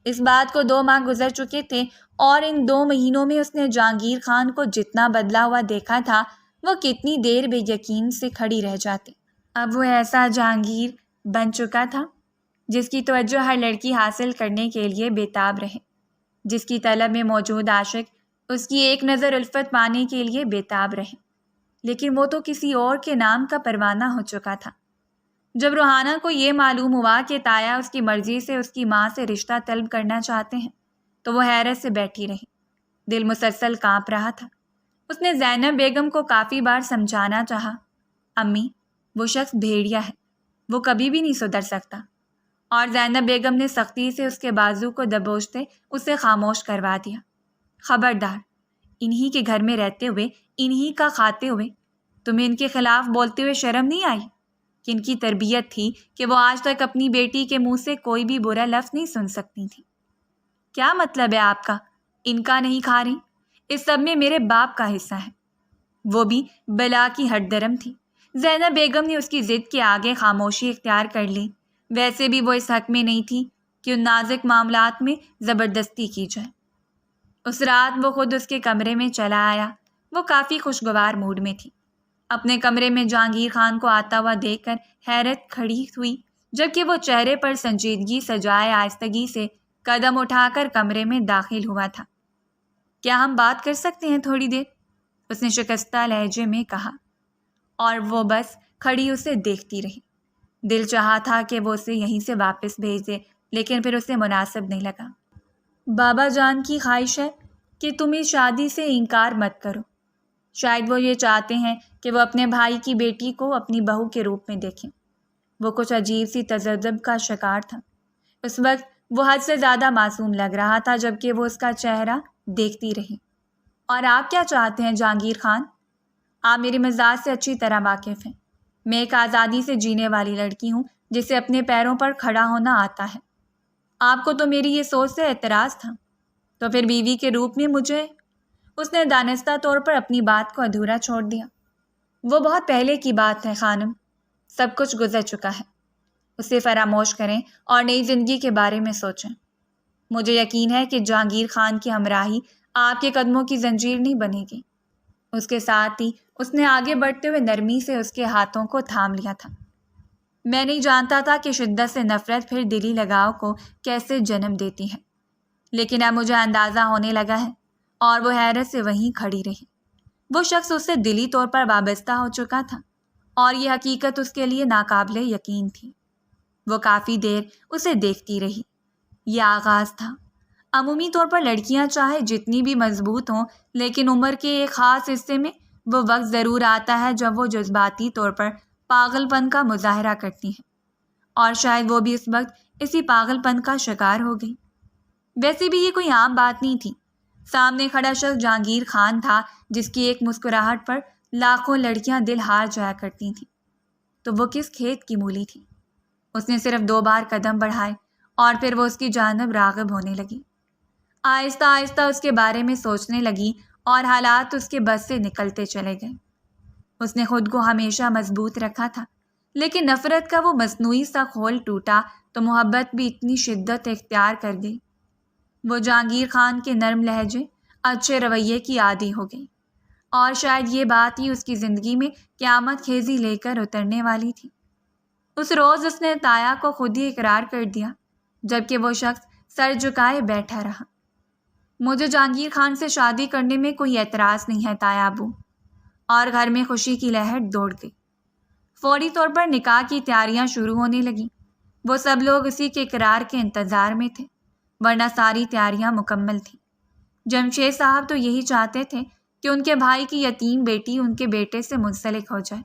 اس بات کو 2 ماہ گزر چکے تھے، اور ان 2 مہینوں میں اس نے جہانگیر خان کو جتنا بدلا ہوا دیکھا تھا، وہ کتنی دیر بے یقین سے کھڑی رہ جاتی۔ اب وہ ایسا جہانگیر بن چکا تھا جس کی توجہ ہر لڑکی حاصل کرنے کے لیے بےتاب رہے، جس کی طلب میں موجود عاشق اس کی ایک نظر الفت پانے کے لیے بےتاب رہے۔ لیکن وہ تو کسی اور کے نام کا پروانہ ہو چکا تھا۔ جب روحانہ کو یہ معلوم ہوا کہ تایا اس کی مرضی سے اس کی ماں سے رشتہ طلب کرنا چاہتے ہیں، تو وہ حیرت سے بیٹھی رہی، دل مسلسل کانپ رہا تھا۔ اس نے زینب بیگم کو کافی بار سمجھانا چاہا، امی، وہ شخص بھیڑیا ہے، وہ کبھی بھی نہیں سدھر سکتا، اور زینب بیگم نے سختی سے اس کے بازو کو دبوچتے اسے خاموش کروا دیا۔ خبردار، انہی کے گھر میں رہتے ہوئے، انہی کا کھاتے ہوئے تمہیں ان کے خلاف بولتے ہوئے شرم نہیں آئی کہ ان کی تربیت تھی کہ وہ آج تک اپنی بیٹی کے منہ سے کوئی بھی برا لفظ نہیں سن سکتی تھی؟ کیا مطلب ہے آپ کا ان کا نہیں کھا رہی؟ اس سب میں میرے باپ کا حصہ ہے۔ وہ بھی بلا کی ہٹ درم تھی۔ زینب بیگم نے اس کی ضد کے آگے خاموشی اختیار کر لی۔ ویسے بھی وہ اس حق میں نہیں تھی کہ ان نازک معاملات میں زبردستی کی جائے۔ اس رات وہ خود اس کے کمرے میں چلا آیا۔ وہ کافی خوشگوار موڈ میں تھی۔ اپنے کمرے میں جہانگیر خان کو آتا ہوا دیکھ کر حیرت کھڑی ہوئی، جبکہ وہ چہرے پر سنجیدگی سجائے آہستگی سے قدم اٹھا کر کمرے میں داخل ہوا تھا۔ کیا ہم بات کر سکتے ہیں تھوڑی دیر؟ اس نے شکستہ لہجے میں کہا، اور وہ بس کھڑی اسے دیکھتی رہی۔ دل چاہا تھا کہ وہ اسے یہیں سے واپس بھیج دے، لیکن پھر اسے مناسب نہیں لگا۔ بابا جان کی خواہش ہے کہ تم اس شادی سے انکار مت کرو۔ شاید وہ یہ چاہتے ہیں کہ وہ اپنے بھائی کی بیٹی کو اپنی بہو کے روپ میں دیکھیں۔ وہ کچھ عجیب سی تذبذب کا شکار تھا۔ اس وقت وہ حد سے زیادہ معصوم لگ رہا تھا جبکہ وہ اس کا چہرہ دیکھتی رہی۔ اور آپ کیا چاہتے ہیں جہانگیر خان؟ آپ میرے مزاج سے اچھی طرح واقف ہیں۔ میں ایک آزادی سے جینے والی لڑکی ہوں جسے اپنے پیروں پر کھڑا ہونا آتا ہے۔ آپ کو تو میری یہ سوچ سے اعتراض تھا، تو پھر بیوی کے روپ میں مجھے… اس نے دانستہ طور پر اپنی بات کو ادھورا چھوڑ دیا۔ وہ بہت پہلے کی بات ہے خانم، سب کچھ گزر چکا ہے۔ اسے فراموش کریں اور نئی زندگی کے بارے میں سوچیں۔ مجھے یقین ہے کہ جہانگیر خان کی ہمراہی آپ کے قدموں کی زنجیر نہیں بنے گی۔ اس کے ساتھ ہی اس نے آگے بڑھتے ہوئے نرمی سے اس کے ہاتھوں کو تھام لیا تھا۔ میں نہیں جانتا تھا کہ شدت سے نفرت پھر دلی لگاؤ کو کیسے جنم دیتی ہے، لیکن اب مجھے اندازہ ہونے لگا ہے، اور وہ حیرت سے وہیں کھڑی رہی۔ وہ شخص اس سے دلی طور پر وابستہ ہو چکا تھا، اور یہ حقیقت اس کے لیے ناقابل یقین تھی۔ وہ کافی دیر اسے دیکھتی رہی۔ یہ آغاز تھا۔ عمومی طور پر لڑکیاں چاہے جتنی بھی مضبوط ہوں، لیکن عمر کے ایک خاص حصے میں وہ وقت ضرور آتا ہے جب وہ جذباتی طور پر پاگل پن کا مظاہرہ کرتی ہیں، اور شاید وہ بھی اس وقت اسی پاگل پن کا شکار ہو گئی۔ ویسے بھی یہ کوئی عام بات نہیں تھی۔ سامنے کھڑا شخص جہانگیر خان تھا، جس کی ایک مسکراہٹ پر لاکھوں لڑکیاں دل ہار جایا کرتی تھیں۔ تو وہ کس کھیت کی مولی تھی؟ اس نے صرف 2 بار قدم بڑھائے اور پھر وہ اس کی جانب راغب ہونے لگی۔ آہستہ آہستہ اس کے بارے میں سوچنے لگی اور حالات اس کے بس سے نکلتے چلے گئے۔ اس نے خود کو ہمیشہ مضبوط رکھا تھا، لیکن نفرت کا وہ مصنوعی سا خول ٹوٹا تو محبت بھی اتنی شدت اختیار کر گئی۔ وہ جہانگیر خان کے نرم لہجے، اچھے رویے کی عادی ہو گئی، اور شاید یہ بات ہی اس کی زندگی میں قیامت خیزی لے کر اترنے والی تھی۔ اس روز اس نے تایا کو خود ہی اقرار کر دیا، جبکہ وہ شخص سر جھکائے بیٹھا رہا۔ مجھے جہانگیر خان سے شادی کرنے میں کوئی اعتراض نہیں ہے تایا ابو۔ اور گھر میں خوشی کی لہر دوڑ گئی۔ فوری طور پر نکاح کی تیاریاں شروع ہونے لگیں۔ وہ سب لوگ اسی کے اقرار کے انتظار میں تھے، ورنہ ساری تیاریاں مکمل تھیں۔ جمشید صاحب تو یہی چاہتے تھے کہ ان کے بھائی کی یتیم بیٹی ان کے بیٹے سے منسلک ہو جائے۔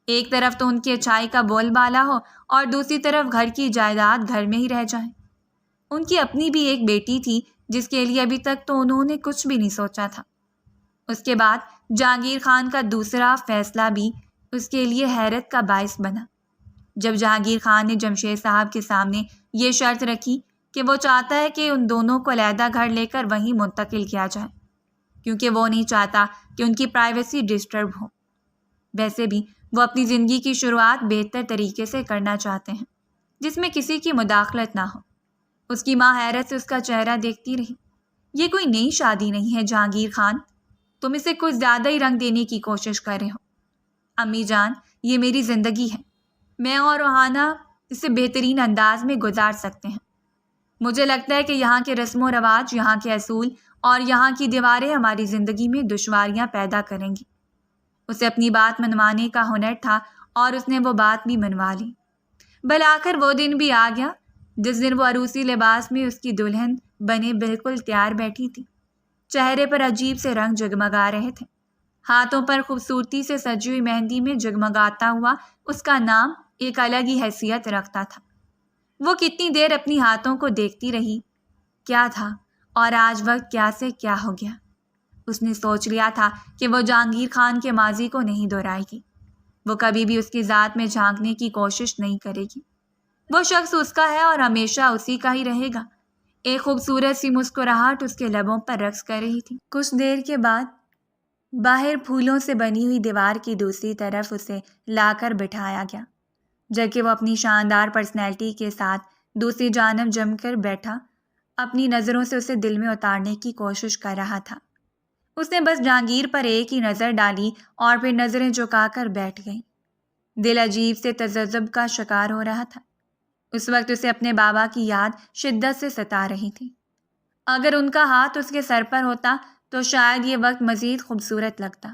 ایک طرف تو ان کی اچھائی کا بول بالا ہو، اور دوسری طرف گھر کی جائیداد گھر میں ہی رہ جائے۔ ان کی اپنی بھی ایک بیٹی تھی جس کے لیے ابھی تک تو انہوں نے کچھ بھی نہیں سوچا تھا۔ اس کے بعد جہانگیر خان کا دوسرا فیصلہ بھی اس کے لیے حیرت کا باعث بنا، جب جہانگیر خان نے جمشید صاحب کے سامنے یہ شرط رکھی کہ وہ چاہتا ہے کہ ان دونوں کو علیحدہ گھر لے کر وہیں منتقل کیا جائے، کیونکہ وہ نہیں چاہتا کہ ان کی پرائیویسی ڈسٹرب ہو۔ ویسے بھی وہ اپنی زندگی کی شروعات بہتر طریقے سے کرنا چاہتے ہیں، جس میں کسی کی مداخلت نہ ہو۔ اس کی ماں حیرت سے اس کا چہرہ دیکھتی رہی۔ یہ کوئی نئی شادی نہیں ہے جہانگیر خان، تم اسے کچھ زیادہ ہی رنگ دینے کی کوشش کر رہے ہو۔ امی جان، یہ میری زندگی ہے، میں اور روحانہ اسے بہترین انداز میں گزار سکتے ہیں۔ مجھے لگتا ہے کہ یہاں کے رسم و رواج، یہاں کے اصول اور یہاں کی دیواریں ہماری زندگی میں دشواریاں پیدا کریں گی۔ اسے اپنی بات منوانے کا ہنر تھا، اور اس نے وہ بات بھی منوا لی۔ بالآخر وہ دن بھی آ گیا جس دن وہ عروسی لباس میں اس کی دلہن بنے بالکل تیار بیٹھی تھی۔ چہرے پر عجیب سے رنگ جگمگا رہے تھے۔ ہاتھوں پر خوبصورتی سے سجی ہوئی مہندی میں جگمگاتا ہوا اس کا نام ایک الگ ہی حیثیت رکھتا تھا۔ وہ کتنی دیر اپنی ہاتھوں کو دیکھتی رہی۔ کیا تھا اور آج وقت کیا سے کیا ہو گیا۔ اس نے سوچ لیا تھا کہ وہ جہانگیر خان کے ماضی کو نہیں دہرائے گی۔ وہ کبھی بھی اس کی ذات میں جھانکنے کی کوشش نہیں کرے گی۔ وہ شخص اس کا ہے اور ہمیشہ اسی کا ہی رہے گا۔ ایک خوبصورت سی مسکراہٹ اس کے لبوں پر رقص کر رہی تھی۔ کچھ دیر کے بعد باہر پھولوں سے بنی ہوئی دیوار کی دوسری طرف اسے لا کر بٹھایا گیا، جبکہ وہ اپنی شاندار پرسنالٹی کے ساتھ دوسری جانب جم کر بیٹھا اپنی نظروں سے اسے دل میں اتارنے کی کوشش کر رہا تھا۔ اس نے بس جہانگیر پر ایک ہی نظر ڈالی اور پھر نظریں جھکا کر بیٹھ گئی۔ دل عجیب سے تذبذب کا شکار ہو رہا تھا۔ اس وقت اسے اپنے بابا کی یاد شدت سے ستا رہی تھی۔ اگر ان کا ہاتھ اس کے سر پر ہوتا تو شاید یہ وقت مزید خوبصورت لگتا۔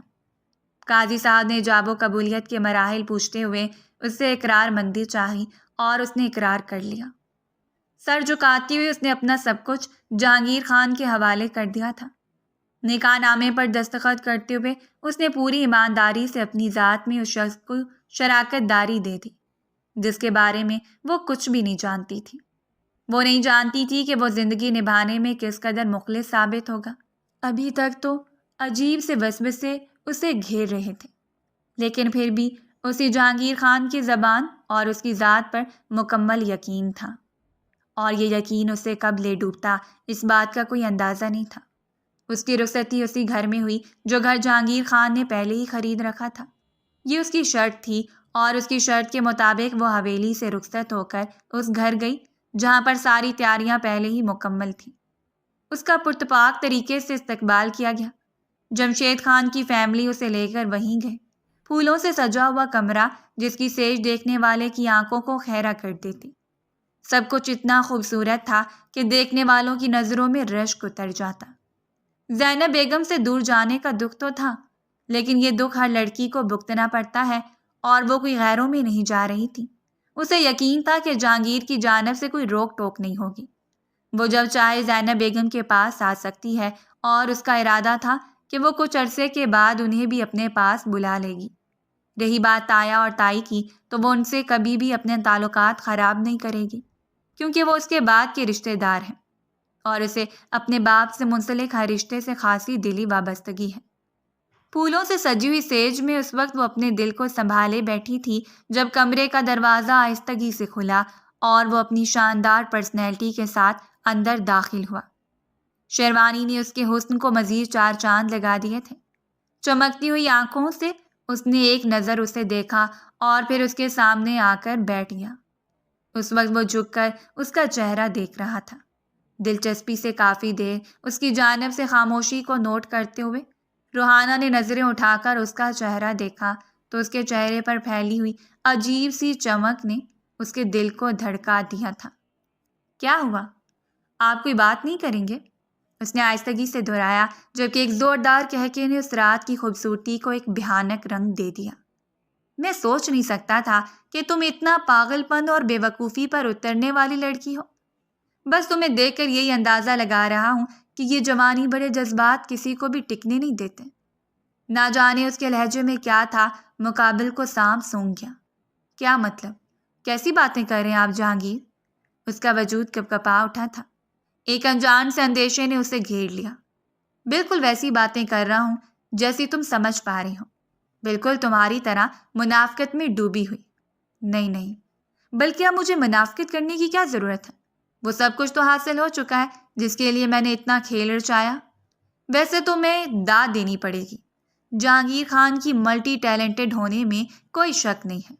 قاضی صاحب نے ایجاب و قبولیت کے مراحل پوچھتے ہوئے اس سے اقرار مندی چاہی، اور اس نے اقرار کر لیا۔ سر جھکاتی ہوئی اس نے اپنا سب کچھ جہانگیر خان کے حوالے کر دیا تھا۔ نکاح نامے پر دستخط کرتے ہوئے اس نے پوری ایمانداری سے اپنی ذات میں اس شخص کو شراکت داری دے دی جس کے بارے میں وہ کچھ بھی نہیں جانتی تھی۔ وہ نہیں جانتی تھی کہ وہ زندگی نبھانے میں کس قدر مخلص ثابت ہوگا۔ ابھی تک تو عجیب سے وسوسے اسے گھیر رہے تھے، لیکن پھر بھی اسی جہانگیر خان کی زبان اور اس کی ذات پر مکمل یقین تھا، اور یہ یقین اسے کب لے ڈوبتا اس بات کا کوئی اندازہ نہیں تھا۔ اس کی رخصتی اسی گھر میں ہوئی جو گھر جہانگیر خان نے پہلے ہی خرید رکھا تھا۔ یہ اس کی شرط تھی، اور اس کی شرط کے مطابق وہ حویلی سے رخصت ہو کر اس گھر گئی جہاں پر ساری تیاریاں پہلے ہی مکمل تھیں۔ اس کا پرتپاک طریقے سے استقبال کیا گیا۔ جمشید خان کی فیملی اسے لے کر وہیں گئے۔ پھولوں سے سجا ہوا کمرہ جس کی سیج دیکھنے والے کی آنکھوں کو خیرہ کر دیتی۔ سب کچھ اتنا خوبصورت تھا کہ دیکھنے والوں کی نظروں میں رشک اتر جاتا۔ زینب بیگم سے دور جانے کا دکھ تو تھا، لیکن یہ دکھ ہر لڑکی کو بھگتنا پڑتا ہے، اور وہ کوئی غیروں میں نہیں جا رہی تھی۔ اسے یقین تھا کہ جہانگیر کی جانب سے کوئی روک ٹوک نہیں ہوگی۔ وہ جب چاہے زینب بیگم کے پاس آ سکتی ہے، اور اس کا ارادہ تھا کہ وہ کچھ عرصے کے بعد انہیں بھی اپنے پاس بلا لے گی۔ رہی بات تایا اور تائی کی، تو وہ ان سے کبھی بھی اپنے تعلقات خراب نہیں کرے گی، کیونکہ وہ اس کے بعد کے رشتہ دار ہیں، اور اسے اپنے باپ سے منسلک ہر رشتے سے خاصی دلی وابستگی ہے۔ پھولوں سے سجی ہوئی سیج میں اس وقت وہ اپنے دل کو سنبھالے بیٹھی تھی جب کمرے کا دروازہ آہستگی سے کھلا اور وہ اپنی شاندار پرسنالٹی کے ساتھ اندر داخل ہوا۔ شیروانی نے اس کے حسن کو مزید چار چاند لگا دیے تھے۔ چمکتی ہوئی آنکھوں سے اس نے ایک نظر اسے دیکھا اور پھر اس کے سامنے آ کر بیٹھ گیا۔ اس وقت وہ جھک کر اس کا چہرہ دیکھ رہا تھا، دلچسپی سے کافی دیر اس کی جانب سے خاموشی کو نوٹ کرتے ہوئے۔ روحانہ نے نظریں اٹھا کر اس کا چہرہ دیکھا تو اس کے چہرے پر پھیلی ہوئی عجیب سی چمک نے اس کے دل کو دھڑکا دیا تھا۔ کیا ہوا؟ آپ کوئی بات نہیں کریں گے؟ اس نے آہستگی سے دہرایا، جبکہ ایک زوردار قہقہے نے اس رات کی خوبصورتی کو ایک بھیانک رنگ دے دیا۔ میں سوچ نہیں سکتا تھا کہ تم اتنا پاگل پن اور بے وقوفی پر اترنے والی لڑکی ہو۔ بس تمہیں دیکھ کر یہی اندازہ لگا رہا ہوں کہ یہ جوانی بڑے جذبات کسی کو بھی ٹکنے نہیں دیتے۔ نہ جانے اس کے لہجے میں کیا تھا، مقابل کو سانپ سونگھ گیا۔ کیا مطلب؟ کیسی باتیں کر رہے ہیں آپ جہانگیر؟ اس کا وجود کپکپا اٹھا تھا۔ ایک انجان سے اندیشے نے اسے گھیر لیا۔ بالکل ویسی باتیں کر رہا ہوں جیسی تم سمجھ پا رہے ہو، بالکل تمہاری طرح منافقت میں ڈوبی ہوئی۔ نہیں، بلکہ اب مجھے منافقت کرنے کی کیا ضرورت ہے؟ وہ سب کچھ تو حاصل ہو چکا ہے جس کے لیے میں نے اتنا کھیل رچایا۔ ویسے تو میں داد دینی پڑے گی، جہانگیر خان کی ملٹی ٹیلنٹڈ ہونے میں کوئی شک نہیں ہے۔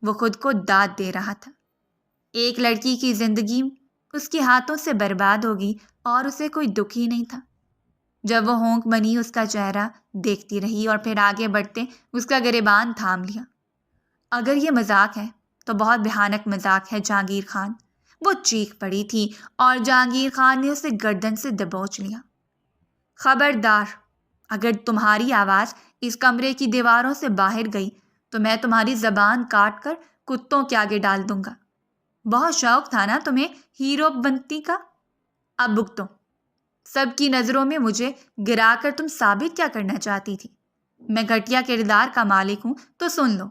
وہ خود کو داد دے رہا تھا۔ ایک لڑکی کی زندگی اس کے ہاتھوں سے برباد ہوگی اور اسے کوئی دکھ ہی نہیں تھا۔ جب وہ ہونک بنی اس کا چہرہ دیکھتی رہی اور پھر آگے بڑھتے اس کا گریبان تھام لیا۔ اگر یہ مذاق ہے تو بہت بھیانک مذاق ہے جہانگیر خان۔ وہ چیخ پڑی تھی اور جہانگیر خان نے اسے گردن سے دبوچ لیا۔ خبردار، اگر تمہاری آواز اس کمرے کی دیواروں سے باہر گئی تو میں تمہاری زبان کاٹ کر کتوں کے آگے ڈال دوں گا۔ بہت شوق تھا نا تمہیں ہیرو بنتی کا؟ اب بھگتو۔ سب کی نظروں میں مجھے گرا کر تم ثابت کیا کرنا چاہتی تھی؟ میں گھٹیا کردار کا مالک ہوں تو سن لو،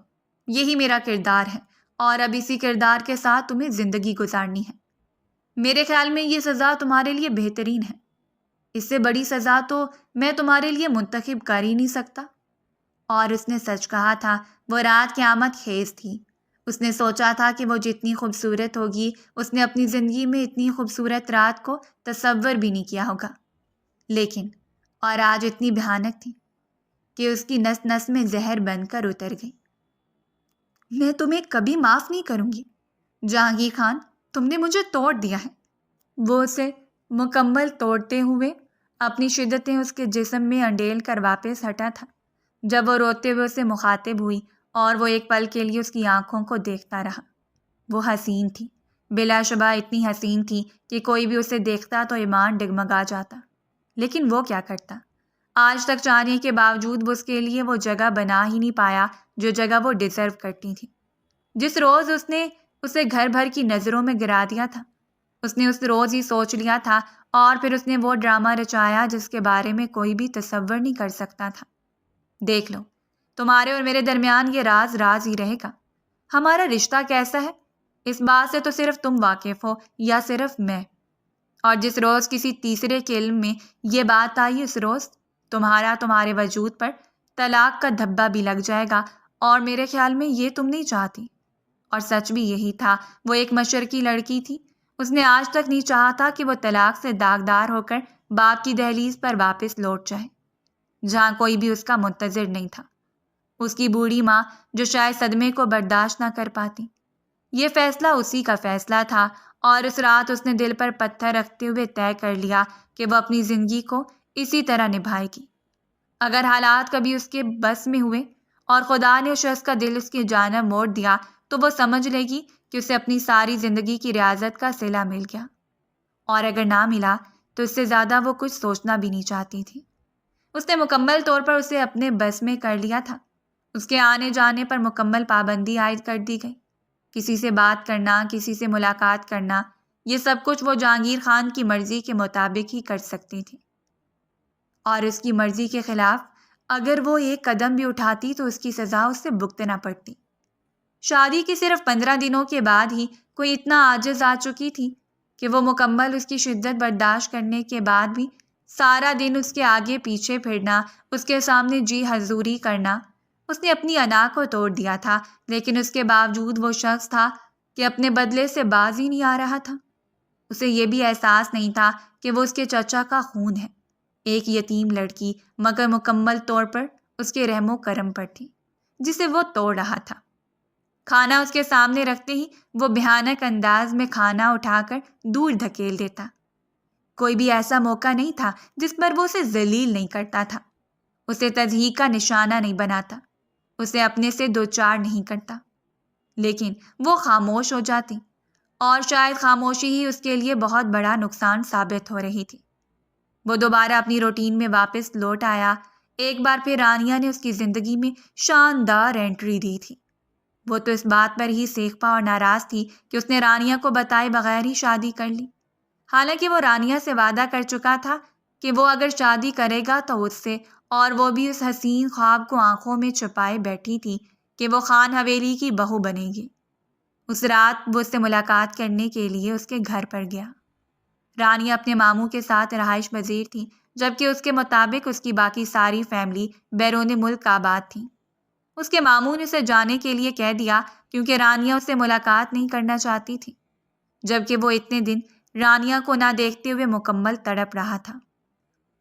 یہی میرا کردار ہے، اور اب اسی کردار کے ساتھ تمہیں زندگی گزارنی ہے۔ میرے خیال میں یہ سزا تمہارے لیے بہترین ہے۔ اس سے بڑی سزا تو میں تمہارے لیے منتخب کر ہی نہیں سکتا۔ اور اس نے سچ کہا تھا، وہ رات قیامت خیز تھی۔ اس نے سوچا تھا کہ وہ جتنی خوبصورت ہوگی، اس نے اپنی زندگی میں اتنی خوبصورت رات کو تصور بھی نہیں کیا ہوگا، لیکن اور آج اتنی بھیانک تھی کہ اس کی نس نس میں زہر بن کر اتر گئی۔ میں تمہیں کبھی معاف نہیں کروں گی جہانگیر خان، تم نے مجھے توڑ دیا ہے۔ وہ اسے مکمل توڑتے ہوئے اپنی شدتیں اس کے جسم میں انڈیل کر واپس ہٹا تھا۔ جب وہ روتے ہوئے اسے مخاطب ہوئی اور وہ ایک پل کے لیے اس کی آنکھوں کو دیکھتا رہا۔ وہ حسین تھی، بلا شبہ اتنی حسین تھی کہ کوئی بھی اسے دیکھتا تو ایمان ڈگمگا جاتا، لیکن وہ کیا کرتا؟ آج تک چاہنے کے باوجود وہ اس کے لیے وہ جگہ بنا ہی نہیں پایا جو جگہ وہ ڈیزرو کرتی تھی۔ جس روز اس نے اسے گھر بھر کی نظروں میں گرا دیا تھا، اس نے اس روز ہی سوچ لیا تھا اور پھر اس نے وہ ڈرامہ رچایا جس کے بارے میں کوئی بھی تصور نہیں کر سکتا تھا۔ دیکھ لو، تمہارے اور میرے درمیان یہ راز راز ہی رہے گا۔ ہمارا رشتہ کیسا ہے اس بات سے تو صرف تم واقف ہو یا صرف میں، اور جس روز کسی تیسرے کے علم میں یہ بات آئی اس روز تمہارے وجود پر طلاق کا دھبا بھی لگ جائے گا، اور میرے خیال میں یہ تم نہیں چاہتی۔ اور سچ بھی یہی تھا، وہ ایک مشرقی لڑکی تھی۔ اس نے آج تک نہیں چاہا تھا کہ وہ طلاق سے داغدار ہو کر باپ کی دہلیز پر واپس لوٹ جائے، جہاں کوئی بھی اس کا منتظر نہیں تھا۔ اس کی بوڑھی ماں جو شاید صدمے کو برداشت نہ کر پاتی۔ یہ فیصلہ اسی کا فیصلہ تھا، اور اس رات اس نے دل پر پتھر رکھتے ہوئے طے کر لیا کہ وہ اپنی زندگی کو اسی طرح نبھائے گی۔ اگر حالات کبھی اس کے بس میں ہوئے اور خدا نے اس شخص کا دل اس کی جانب موڑ دیا تو وہ سمجھ لے گی کہ اسے اپنی ساری زندگی کی ریاضت کا صلہ مل گیا، اور اگر نہ ملا تو اس سے زیادہ وہ کچھ سوچنا بھی نہیں چاہتی تھی۔ اس نے مکمل طور پر اسے اپنے بس میں کر لیا تھا۔ اس کے آنے جانے پر مکمل پابندی عائد کر دی گئی۔ کسی سے بات کرنا، کسی سے ملاقات کرنا، یہ سب کچھ وہ جہانگیر خان کی مرضی کے مطابق ہی کر سکتی تھی، اور اس کی مرضی کے خلاف اگر وہ ایک قدم بھی اٹھاتی تو اس کی سزا اس سے بھگتنا پڑتی۔ شادی کے صرف 15 دنوں کے بعد ہی کوئی اتنا عاجز آ چکی تھی کہ وہ مکمل اس کی شدت برداشت کرنے کے بعد بھی سارا دن اس کے آگے پیچھے پھرنا، اس کے سامنے جی حضوری کرنا۔ اس نے اپنی انا کو توڑ دیا تھا، لیکن اس کے باوجود وہ شخص تھا کہ اپنے بدلے سے باز ہی نہیں آ رہا تھا۔ اسے یہ بھی احساس نہیں تھا کہ وہ اس کے چچا کا خون ہے، ایک یتیم لڑکی، مگر مکمل طور پر اس کے رحم و کرم پر تھی، جسے وہ توڑ رہا تھا۔ کھانا اس کے سامنے رکھتے ہی وہ بھیانک انداز میں کھانا اٹھا کر دور دھکیل دیتا۔ کوئی بھی ایسا موقع نہیں تھا جس پر وہ اسے ذلیل نہیں کرتا تھا، اسے تضحیک کا نشانہ نہیں بناتا، اسے اپنے سے دوچار نہیں کرتا۔ لیکن وہ خاموش ہو جاتی، اور شاید خاموشی ہی اس کے لیے بہت بڑا نقصان ثابت ہو رہی تھی۔ وہ دوبارہ اپنی روٹین میں واپس لوٹ آیا۔ ایک بار پھر رانیہ نے اس کی زندگی میں شاندار انٹری دی تھی۔ وہ تو اس بات پر ہی سیکپا اور ناراض تھی کہ اس نے رانیہ کو بتائے بغیر ہی شادی کر لی، حالانکہ وہ رانیہ سے وعدہ کر چکا تھا کہ وہ اگر شادی کرے گا تو اس سے، اور وہ بھی اس حسین خواب کو آنکھوں میں چھپائے بیٹھی تھی کہ وہ خان حویلی کی بہو بنے گی۔ اس رات وہ اس سے ملاقات کرنے کے لیے اس کے گھر پر گیا۔ رانیہ اپنے ماموں کے ساتھ رہائش پذیر تھی، جبکہ اس کے مطابق اس کی باقی ساری فیملی بیرون ملک آباد تھی۔ اس کے ماموں نے اسے جانے کے لیے کہہ دیا کیونکہ رانیہ اس سے ملاقات نہیں کرنا چاہتی تھی، جبکہ وہ اتنے دن رانیہ کو نہ دیکھتے ہوئے مکمل تڑپ رہا تھا۔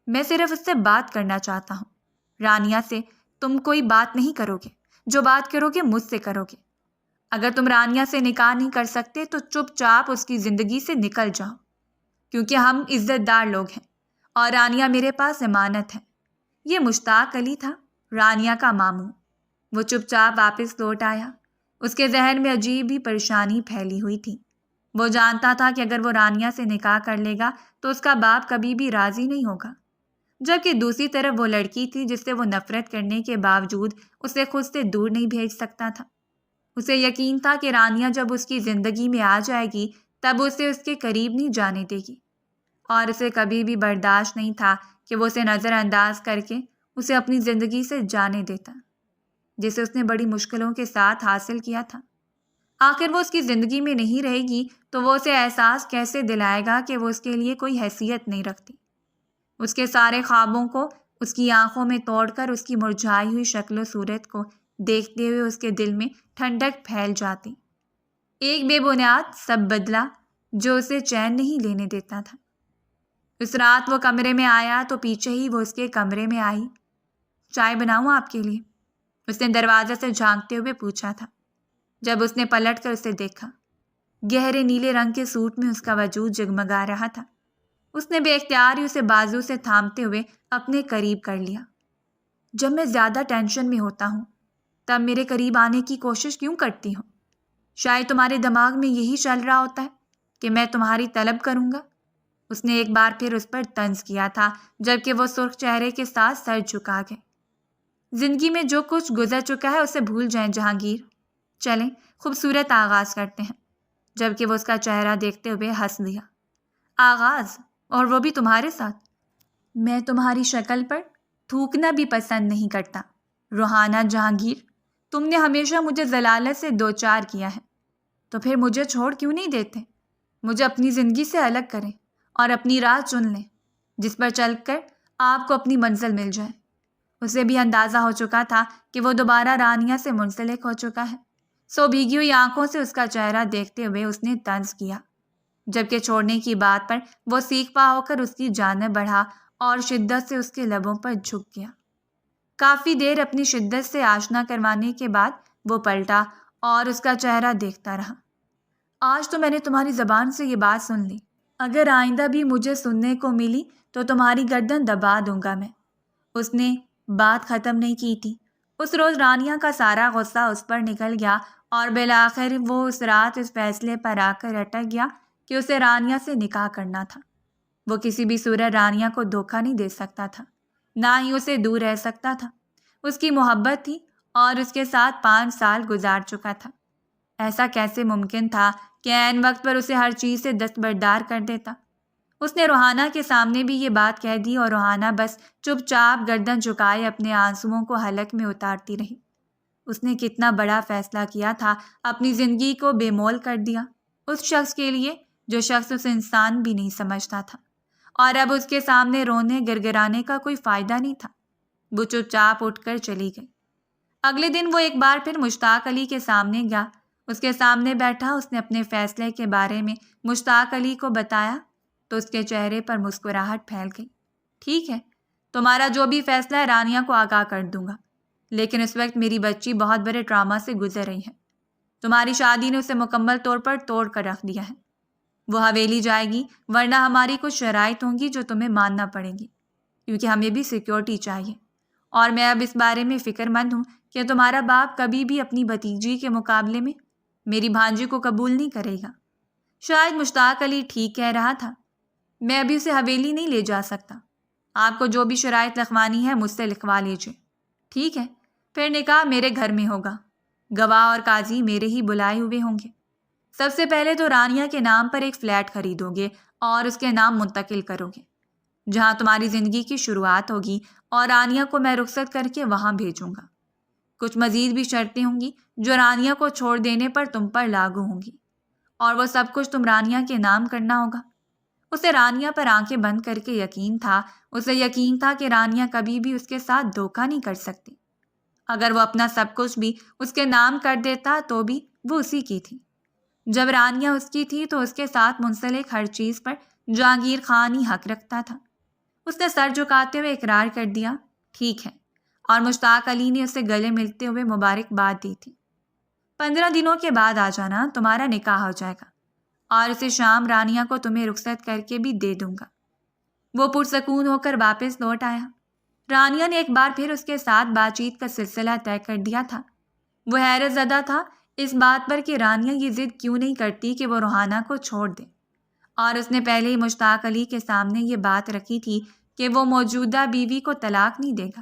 میں صرف اس سے بات کرنا چاہتا ہوں۔ رانیہ سے تم کوئی بات نہیں کرو گے، جو بات کرو گے مجھ سے کرو گے۔ اگر تم رانیہ سے نکاح نہیں کر سکتے تو چپ چاپ اس کی زندگی سے نکل جاؤ، کیونکہ ہم عزت دار لوگ ہیں، اور رانیہ میرے پاس امانت ہے۔ یہ مشتاق علی تھا، رانیہ کا ماموں۔ وہ چپ چاپ واپس لوٹ آیا۔ اس کے ذہن میں عجیب ہی پریشانی پھیلی ہوئی تھی۔ وہ جانتا تھا کہ اگر وہ رانیہ سے نکاح کر لے گا تو اس کا باپ کبھی بھی راضی نہیں ہوگا، جبکہ دوسری طرف وہ لڑکی تھی جس سے وہ نفرت کرنے کے باوجود اسے خود سے دور نہیں بھیج سکتا تھا۔ اسے یقین تھا کہ رانیہ جب اس کی زندگی میں آ جائے گی تب اسے اس کے قریب نہیں جانے دے گی، اور اسے کبھی بھی برداشت نہیں تھا کہ وہ اسے نظر انداز کر کے اسے اپنی زندگی سے جانے دیتا، جسے اس نے بڑی مشکلوں کے ساتھ حاصل کیا تھا۔ آخر وہ اس کی زندگی میں نہیں رہے گی تو وہ اسے احساس کیسے دلائے گا کہ وہ اس کے لیے کوئی حیثیت نہیں رکھتی۔ اس کے سارے خوابوں کو اس کی آنکھوں میں توڑ کر اس کی مرجھائی ہوئی شکل و صورت کو دیکھتے ہوئے اس کے دل میں ٹھنڈک پھیل جاتی۔ ایک بے بنیاد سب بدلا جو اسے چین نہیں لینے دیتا تھا۔ اس رات وہ کمرے میں آیا تو پیچھے ہی وہ اس کے کمرے میں آئی۔ چائے بناؤں آپ کے لیے؟ اس نے دروازے سے جھانکتے ہوئے پوچھا تھا۔ جب اس نے پلٹ کر اسے دیکھا، گہرے نیلے رنگ کے سوٹ میں اس کا وجود جگمگا رہا تھا۔ اس نے بے اختیار ہی اسے بازو سے تھامتے ہوئے اپنے قریب کر لیا۔ جب میں زیادہ ٹینشن میں ہوتا ہوں تب میرے قریب آنے کی کوشش کیوں کرتی ہوں؟ شاید تمہارے دماغ میں یہی چل رہا ہوتا ہے کہ میں تمہاری طلب کروں گا۔ اس نے ایک بار پھر اس پر طنز کیا تھا، جبکہ وہ سرخ چہرے کے ساتھ سر جھکا گئے۔ زندگی میں جو کچھ گزر چکا ہے اسے بھول جائیں جہانگیر، چلیں خوبصورت آغاز کرتے ہیں۔ جبکہ وہ اس کا چہرہ دیکھتے ہوئے ہنس دیا۔ آغاز؟ اور وہ بھی تمہارے ساتھ؟ میں تمہاری شکل پر تھوکنا بھی پسند نہیں کرتا روحانہ جہانگیر، تم نے ہمیشہ مجھے ضلالت سے دوچار کیا ہے، تو پھر مجھے چھوڑ کیوں نہیں دیتے؟ مجھے اپنی زندگی سے الگ کریں اور اپنی راہ چن لیں، جس پر چل کر آپ کو اپنی منزل مل جائے۔ اسے بھی اندازہ ہو چکا تھا کہ وہ دوبارہ رانیہ سے منسلک ہو چکا ہے، سو بھیگی ہوئی آنکھوں سے اس کا چہرہ دیکھتے ہوئے اس نے طنز کیا، جبکہ چھوڑنے کی بات پر وہ سیکھ پا ہو کر اس کی جانب بڑھا اور شدت سے اس کے لبوں پر جھک گیا۔ کافی دیر اپنی شدت سے آشنا کروانے کے بعد وہ پلٹا اور اس کا چہرہ دیکھتا رہا۔ آج تو میں نے تمہاری زبان سے یہ بات سن لی، اگر آئندہ بھی مجھے سننے کو ملی تو تمہاری گردن دبا دوں گا میں۔ اس نے بات ختم نہیں کی تھی، اس روز رانیہ کا سارا غصہ اس پر نکل گیا اور بالآخر وہ اس رات اس فیصلے پر آ کر اٹک گیا کہ اسے رانیہ سے نکاح کرنا تھا۔ وہ کسی بھی صورت رانیہ کو دھوکہ نہیں دے سکتا تھا، نہ ہی اسے دور رہ سکتا تھا۔ اس کی محبت تھی اور اس کے ساتھ 5 سال گزار چکا تھا۔ ایسا کیسے ممکن تھا کہ عین وقت پر اسے ہر چیز سے دستبردار کر دیتا؟ اس نے روحانہ کے سامنے بھی یہ بات کہہ دی اور روحانہ بس چپ چاپ گردن جھکائے اپنے آنسوؤں کو حلق میں اتارتی رہی۔ اس نے کتنا بڑا فیصلہ کیا تھا، اپنی زندگی کو بے مول کر دیا اس شخص کے لیے جو شخص اسے انسان بھی نہیں سمجھتا تھا، اور اب اس کے سامنے رونے گرگرانے کا کوئی فائدہ نہیں تھا۔ وہ چپ چاپ اٹھ کر چلی گئی۔ اگلے دن وہ ایک بار پھر مشتاق علی کے سامنے گیا۔ اس کے سامنے بیٹھا اس نے اپنے فیصلے کے بارے میں مشتاق علی کو بتایا تو اس کے چہرے پر مسکراہٹ پھیل گئی۔ ٹھیک ہے، تمہارا جو بھی فیصلہ ہے رانیہ کو آگاہ کر دوں گا، لیکن اس وقت میری بچی بہت بڑے ڈرامہ سے گزر رہی ہے۔ تمہاری شادی نے اسے مکمل طور پر توڑ کر رکھ دیا ہے۔ وہ حویلی جائے گی، ورنہ ہماری کچھ شرائط ہوں گی جو تمہیں ماننا پڑیں گی، کیونکہ ہمیں بھی سیکیورٹی چاہیے، اور میں اب اس بارے میں فکر مند ہوں کہ تمہارا باپ کبھی بھی اپنی بھتیجی کے مقابلے میں میری بھانجی کو قبول نہیں کرے گا۔ شاید مشتاق علی ٹھیک کہہ رہا تھا، میں ابھی اسے حویلی نہیں لے جا سکتا۔ آپ کو جو بھی شرائط لکھوانی ہے مجھ سے لکھوا لیجیے۔ ٹھیک ہے، پھر نکاح میرے گھر میں ہوگا، گواہ اور قاضی میرے ہی بلائے ہوئے ہوں گے۔ سب سے پہلے تو رانیہ کے نام پر ایک فلیٹ خریدو گے اور اس کے نام منتقل کرو گے، جہاں تمہاری زندگی کی شروعات ہوگی، اور رانیہ کو میں رخصت کر کے وہاں بھیجوں گا۔ کچھ مزید بھی شرطیں ہوں گی جو رانیہ کو چھوڑ دینے پر تم پر لاگو ہوں گی، اور وہ سب کچھ تم رانیہ کے نام کرنا ہوگا۔ اسے رانیہ پر آنکھیں بند کر کے یقین تھا، اسے یقین تھا کہ رانیہ کبھی بھی اس کے ساتھ دھوکہ نہیں کر سکتی۔ اگر وہ اپنا سب کچھ بھی اس کے نام کر دیتا تو بھی وہ اسی کی تھی۔ جب رانیہ اس کی تھی تو اس کے ساتھ منسلک ہر چیز پر جہانگیر خان ہی حق رکھتا تھا۔ اس نے سر جھکاتے ہوئے اقرار کر دیا، ٹھیک ہے، اور مشتاق علی نے اسے گلے ملتے ہوئے مبارکباد دی تھی۔ 15 دنوں کے بعد آ جانا، تمہارا نکاح ہو جائے گا، اور اسے شام رانیہ کو تمہیں رخصت کر کے بھی دے دوں گا۔ وہ پرسکون ہو کر واپس لوٹ آیا۔ رانیہ نے ایک بار پھر اس کے ساتھ بات چیت کا سلسلہ طے کر دیا تھا۔ وہ حیرت زدہ تھا اس بات پر کہ رانیہ یہ ضد کیوں نہیں کرتی کہ وہ روحانہ کو چھوڑ دے، اور اس نے پہلے ہی مشتاق علی کے سامنے یہ بات رکھی تھی کہ وہ موجودہ بیوی کو طلاق نہیں دے گا۔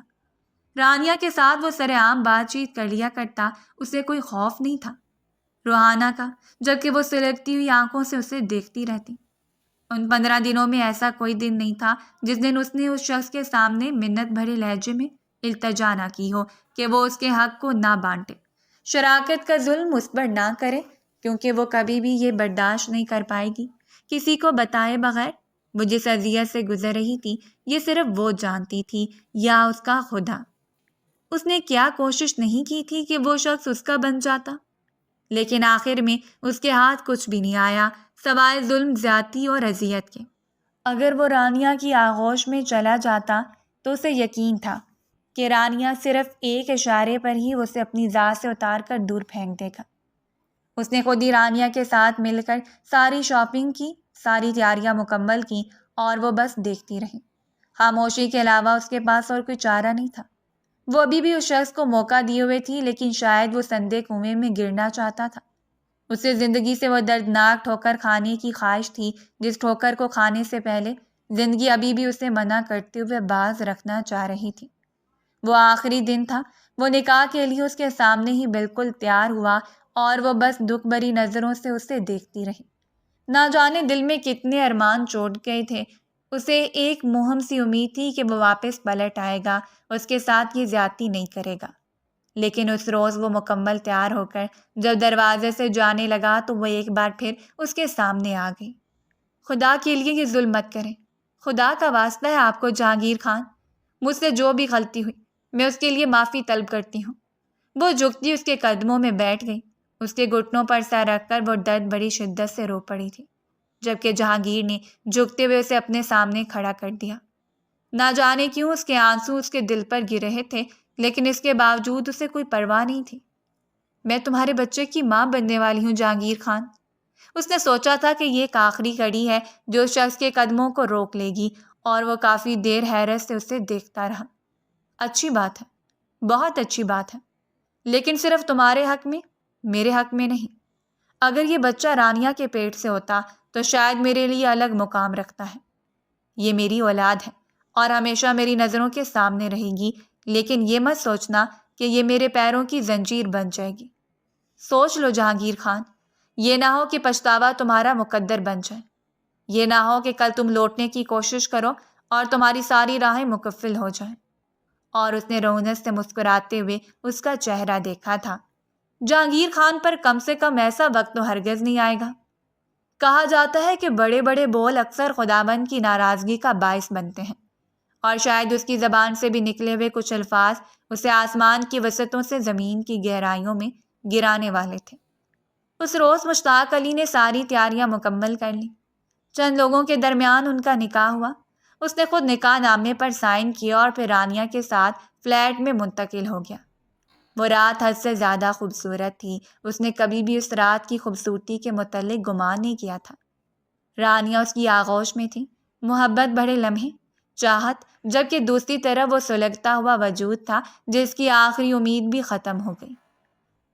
رانیہ کے ساتھ وہ سر عام بات چیت کر لیا کرتا، اسے کوئی خوف نہیں تھا روحانہ کا، جبکہ وہ سلگتی ہوئی آنکھوں سے اسے دیکھتی رہتی۔ ان 15 دنوں میں ایسا کوئی دن نہیں تھا جس دن اس نے اس شخص کے سامنے منت بھرے لہجے میں التجا نہ کی ہو کہ وہ اس کے حق کو نہ بانٹے، شراکت کا ظلم اس پر نہ کرے، کیونکہ وہ کبھی بھی یہ برداشت نہیں کر پائے گی کسی کو بتائے بغیر وہ جس اذیت سے گزر رہی تھی یہ صرف وہ جانتی تھی یا اس کا خدا۔ اس نے کیا کوشش نہیں کی تھی کہ وہ شخص اس کا بن جاتا، لیکن آخر میں اس کے ہاتھ کچھ بھی نہیں آیا سوائے ظلم، زیادتی اور اذیت کے۔ اگر وہ رانیہ کی آغوش میں چلا جاتا تو اسے یقین تھا کہ رانیہ صرف ایک اشارے پر ہی اسے اپنی ذات سے اتار کر دور پھینک دے گا۔ اس نے خود ہی رانیہ کے ساتھ مل کر ساری شاپنگ کی، ساری تیاریاں مکمل کی، اور وہ بس دیکھتی رہی۔ خاموشی کے علاوہ اس کے پاس اور کوئی چارہ نہیں تھا۔ وہ ابھی بھی اس شخص کو موقع دیے ہوئے تھی، لیکن شاید وہ سندے کنویں میں گرنا چاہتا تھا۔ اسے زندگی سے وہ دردناک ٹھوکر کھانے کی خواہش تھی جس ٹھوکر کو کھانے سے پہلے زندگی ابھی بھی اسے منع کرتے ہوئے باز رکھنا چاہ رہی تھی۔ وہ آخری دن تھا، وہ نکاح کے لیے اس کے سامنے ہی بالکل تیار ہوا، اور وہ بس دکھ بھری نظروں سے اسے دیکھتی رہی۔ نہ جانے دل میں کتنے ارمان چوٹ گئے تھے اسے ایک مہم سی امید تھی کہ وہ واپس پلٹ آئے گا، اس کے ساتھ یہ زیادتی نہیں کرے گا۔ لیکن اس روز وہ مکمل تیار ہو کر جب دروازے سے جانے لگا تو وہ ایک بار پھر اس کے سامنے آ گئی۔ خدا کے لیے یہ ظلم مت کریں، خدا کا واسطہ ہے آپ کو جہانگیر خان، مجھ سے جو بھی غلطی ہوئی میں اس کے لیے معافی طلب کرتی ہوں۔ وہ جھکتی اس کے قدموں میں بیٹھ گئی، اس کے گھٹنوں پر سر رکھ کر وہ درد بڑی شدت سے رو پڑی تھی، جبکہ جہانگیر نے جھکتے ہوئے اسے اپنے سامنے کھڑا کر دیا۔ نہ جانے کیوں اس کے آنسو اس کے دل پر گر رہے تھے، لیکن اس کے باوجود اسے کوئی پرواہ نہیں تھی۔ میں تمہارے بچے کی ماں بننے والی ہوں جہانگیر خان۔ اس نے سوچا تھا کہ یہ ایک آخری کڑی ہے جو اس شخص کے قدموں کو روک لے گی، اور وہ کافی دیر حیرت سے اسے دیکھتا رہا۔ اچھی بات ہے، بہت اچھی بات ہے، لیکن صرف تمہارے حق میں، میرے حق میں نہیں۔ اگر یہ بچہ رانیہ کے پیٹ سے ہوتا تو شاید میرے لیے الگ مقام رکھتا ہے۔ یہ میری اولاد ہے اور ہمیشہ میری نظروں کے سامنے رہے گی، لیکن یہ مت سوچنا کہ یہ میرے پیروں کی زنجیر بن جائے گی۔ سوچ لو جہانگیر خان، یہ نہ ہو کہ پچھتاوا تمہارا مقدر بن جائے، یہ نہ ہو کہ کل تم لوٹنے کی کوشش کرو اور تمہاری ساری راہیں مکفل ہو جائیں۔ اور اس نے رونق سے مسکراتے ہوئے اس کا چہرہ دیکھا تھا۔ جہانگیر خان پر کم سے کم ایسا وقت تو ہرگز نہیں آئے گا۔ کہا جاتا ہے کہ بڑے بڑے بول اکثر خداوند کی ناراضگی کا باعث بنتے ہیں، اور شاید اس کی زبان سے بھی نکلے ہوئے کچھ الفاظ اسے آسمان کی وسعتوں سے زمین کی گہرائیوں میں گرانے والے تھے۔ اس روز مشتاق علی نے ساری تیاریاں مکمل کر لیں۔ چند لوگوں کے درمیان ان کا نکاح ہوا۔ اس نے خود نکاح نامے پر سائن کیا اور پھر رانیہ کے ساتھ فلیٹ میں منتقل ہو گیا۔ وہ رات حد سے زیادہ خوبصورت تھی، اس نے کبھی بھی اس رات کی خوبصورتی کے متعلق گمان نہیں کیا تھا۔ رانیہ اس کی آغوش میں تھی، محبت بھرے لمحے، چاہت، جبکہ دوسری طرف وہ سلگتا ہوا وجود تھا جس کی آخری امید بھی ختم ہو گئی۔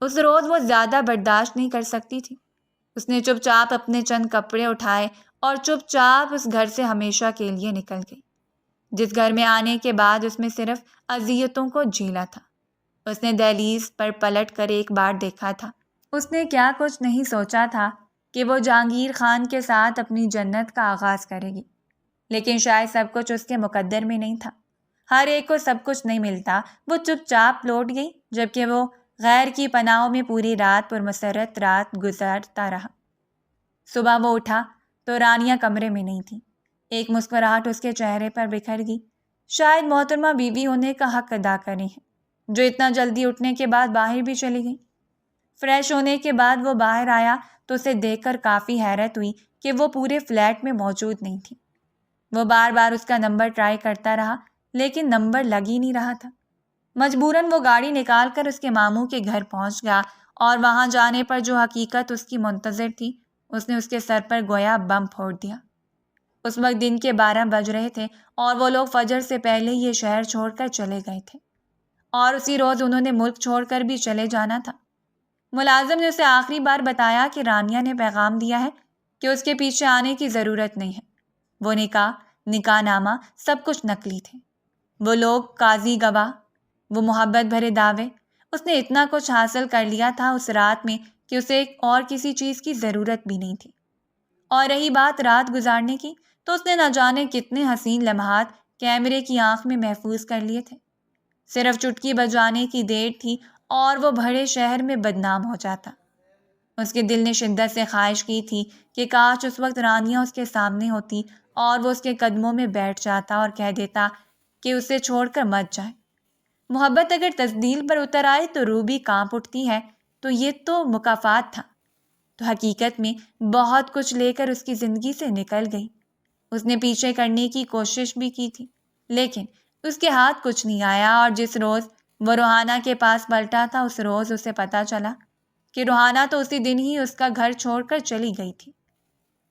اس روز وہ زیادہ برداشت نہیں کر سکتی تھی۔ اس نے چپ چاپ اپنے چند کپڑے اٹھائے اور چپ چاپ اس گھر سے ہمیشہ کے لیے نکل گئی، جس گھر میں آنے کے بعد اس میں صرف اذیتوں کو جھیلا تھا۔ اس نے دہلیز پر پلٹ کر ایک بار دیکھا تھا۔ اس نے کیا کچھ نہیں سوچا تھا کہ وہ جہانگیر خان کے ساتھ اپنی جنت کا آغاز کرے گی، لیکن شاید سب کچھ اس کے مقدر میں نہیں تھا۔ ہر ایک کو سب کچھ نہیں ملتا۔ وہ چپ چاپ لوٹ گئی، جبکہ وہ غیر کی پناہوں میں پوری رات پرمسرت رات گزارتا رہا۔ صبح وہ اٹھا تو رانیہ کمرے میں نہیں تھی۔ ایک مسکراہٹ اس کے چہرے پر بکھر گئی۔ شاید محترمہ بیوی ہونے کا حق ادا کر رہی ہے، جو اتنا جلدی اٹھنے کے بعد باہر بھی چلی گئی۔ فریش ہونے کے بعد وہ باہر آیا تو اسے دیکھ کر کافی حیرت ہوئی کہ وہ پورے فلیٹ میں موجود نہیں تھی۔ وہ بار بار اس کا نمبر ٹرائی کرتا رہا، لیکن نمبر لگ ہی نہیں رہا تھا۔ مجبوراً وہ گاڑی نکال کر اس کے ماموں کے گھر پہنچ گیا، اور وہاں جانے پر جو حقیقت اس کی منتظر تھی اس نے اس کے سر پر گویا بم پھوڑ دیا۔ اس وقت دن کے 12 بج رہے تھے اور وہ لوگ فجر سے پہلے یہ شہر چھوڑ کر چلے گئے تھے، اور اسی روز انہوں نے ملک چھوڑ کر بھی چلے جانا تھا۔ ملازم نے اسے آخری بار بتایا کہ رانیہ نے پیغام دیا ہے کہ اس کے پیچھے آنے کی ضرورت نہیں ہے۔ وہ نکاح نامہ سب کچھ نقلی تھے، وہ لوگ، قاضی، گواہ، وہ محبت بھرے دعوے۔ اس نے اتنا کچھ حاصل کر لیا تھا اس رات میں کہ اسے اور کسی چیز کی ضرورت بھی نہیں تھی۔ اور رہی بات رات گزارنے کی، تو اس نے نہ جانے کتنے حسین لمحات کیمرے کی آنکھ میں محفوظ کر لیے تھے۔ صرف چٹکی بجانے کی دیر تھی اور وہ بڑے شہر میں بدنام ہو جاتا۔ اس کے دل نے شدت سے خواہش کی تھی کہ کاش اس وقت رانیہ اس کے سامنے ہوتی اور وہ اس کے قدموں میں بیٹھ جاتا اور کہہ دیتا کہ اسے چھوڑ کر مت جائے۔ محبت اگر تزدیل پر اتر آئے تو روح بھی کانپ اٹھتی ہے، تو یہ تو مکافات تھا۔ تو حقیقت میں بہت کچھ لے کر اس کی زندگی سے نکل گئی۔ اس نے پیچھے کرنے کی کوشش بھی کی تھی، لیکن اس کے ہاتھ کچھ نہیں آیا، اور جس روز وہ روحانہ کے پاس پلٹا تھا اس روز اسے پتہ چلا کہ روحانہ تو اسی دن ہی اس کا گھر چھوڑ کر چلی گئی تھی۔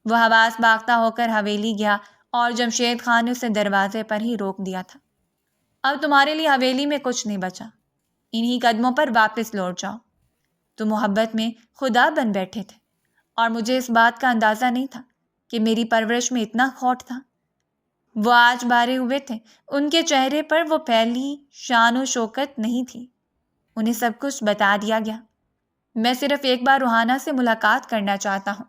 وہ حواس باختہ ہو کر حویلی گیا اور جمشید خان نے اسے دروازے پر ہی روک دیا تھا۔ اب تمہارے لیے حویلی میں کچھ نہیں بچا، انہی قدموں پر واپس لوٹ جاؤ۔ تم محبت میں خدا بن بیٹھے تھے، اور مجھے اس بات کا اندازہ نہیں تھا کہ میری پرورش میں اتنا کھوٹ تھا۔ وہ آج بھارے ہوئے تھے، ان کے چہرے پر وہ پہلی شان و شوکت نہیں تھی۔ انہیں سب کچھ بتا دیا گیا۔ میں صرف ایک بار روحانہ سے ملاقات کرنا چاہتا ہوں۔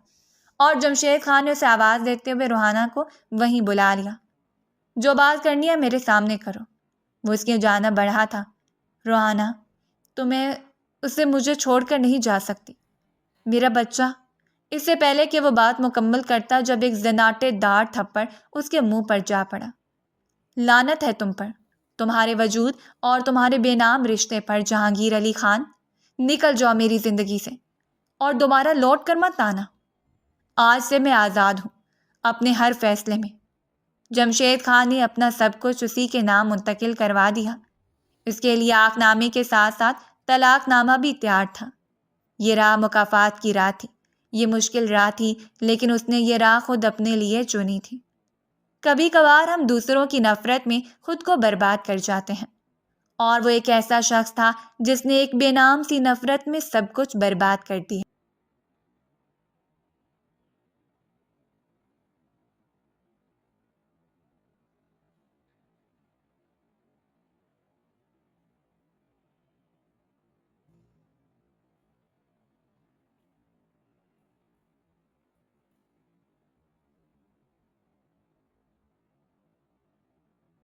اور جمشید خان نے اسے آواز دیتے ہوئے روحانہ کو وہیں بلا لیا۔ جو بات کرنی ہے میرے سامنے کرو۔ وہ اس کی جانب بڑھا تھا۔ روحانہ، تمہیں اسے مجھے چھوڑ کر نہیں جا سکتی، میرا بچہ۔ اس سے پہلے کہ وہ بات مکمل کرتا جب ایک زناٹے دار تھپڑ اس کے منہ پر جا پڑا۔ لعنت ہے تم پر، تمہارے وجود اور تمہارے بے نام رشتے پر جہانگیر علی خان۔ نکل جاؤ میری زندگی سے اور دوبارہ لوٹ کر مت آنا۔ آج سے میں آزاد ہوں اپنے ہر فیصلے میں۔ جمشید خان نے اپنا سب کچھ اسی کے نام منتقل کروا دیا۔ اس کے لیے آنکھ نامے کے ساتھ ساتھ طلاق نامہ بھی تیار تھا۔ یہ راہ مکافات کی راہ تھی، یہ مشکل راہ تھی، لیکن اس نے یہ راہ خود اپنے لیے چنی تھی۔ کبھی کبھار ہم دوسروں کی نفرت میں خود کو برباد کر جاتے ہیں، اور وہ ایک ایسا شخص تھا جس نے ایک بے نام سی نفرت میں سب کچھ برباد کر دیا۔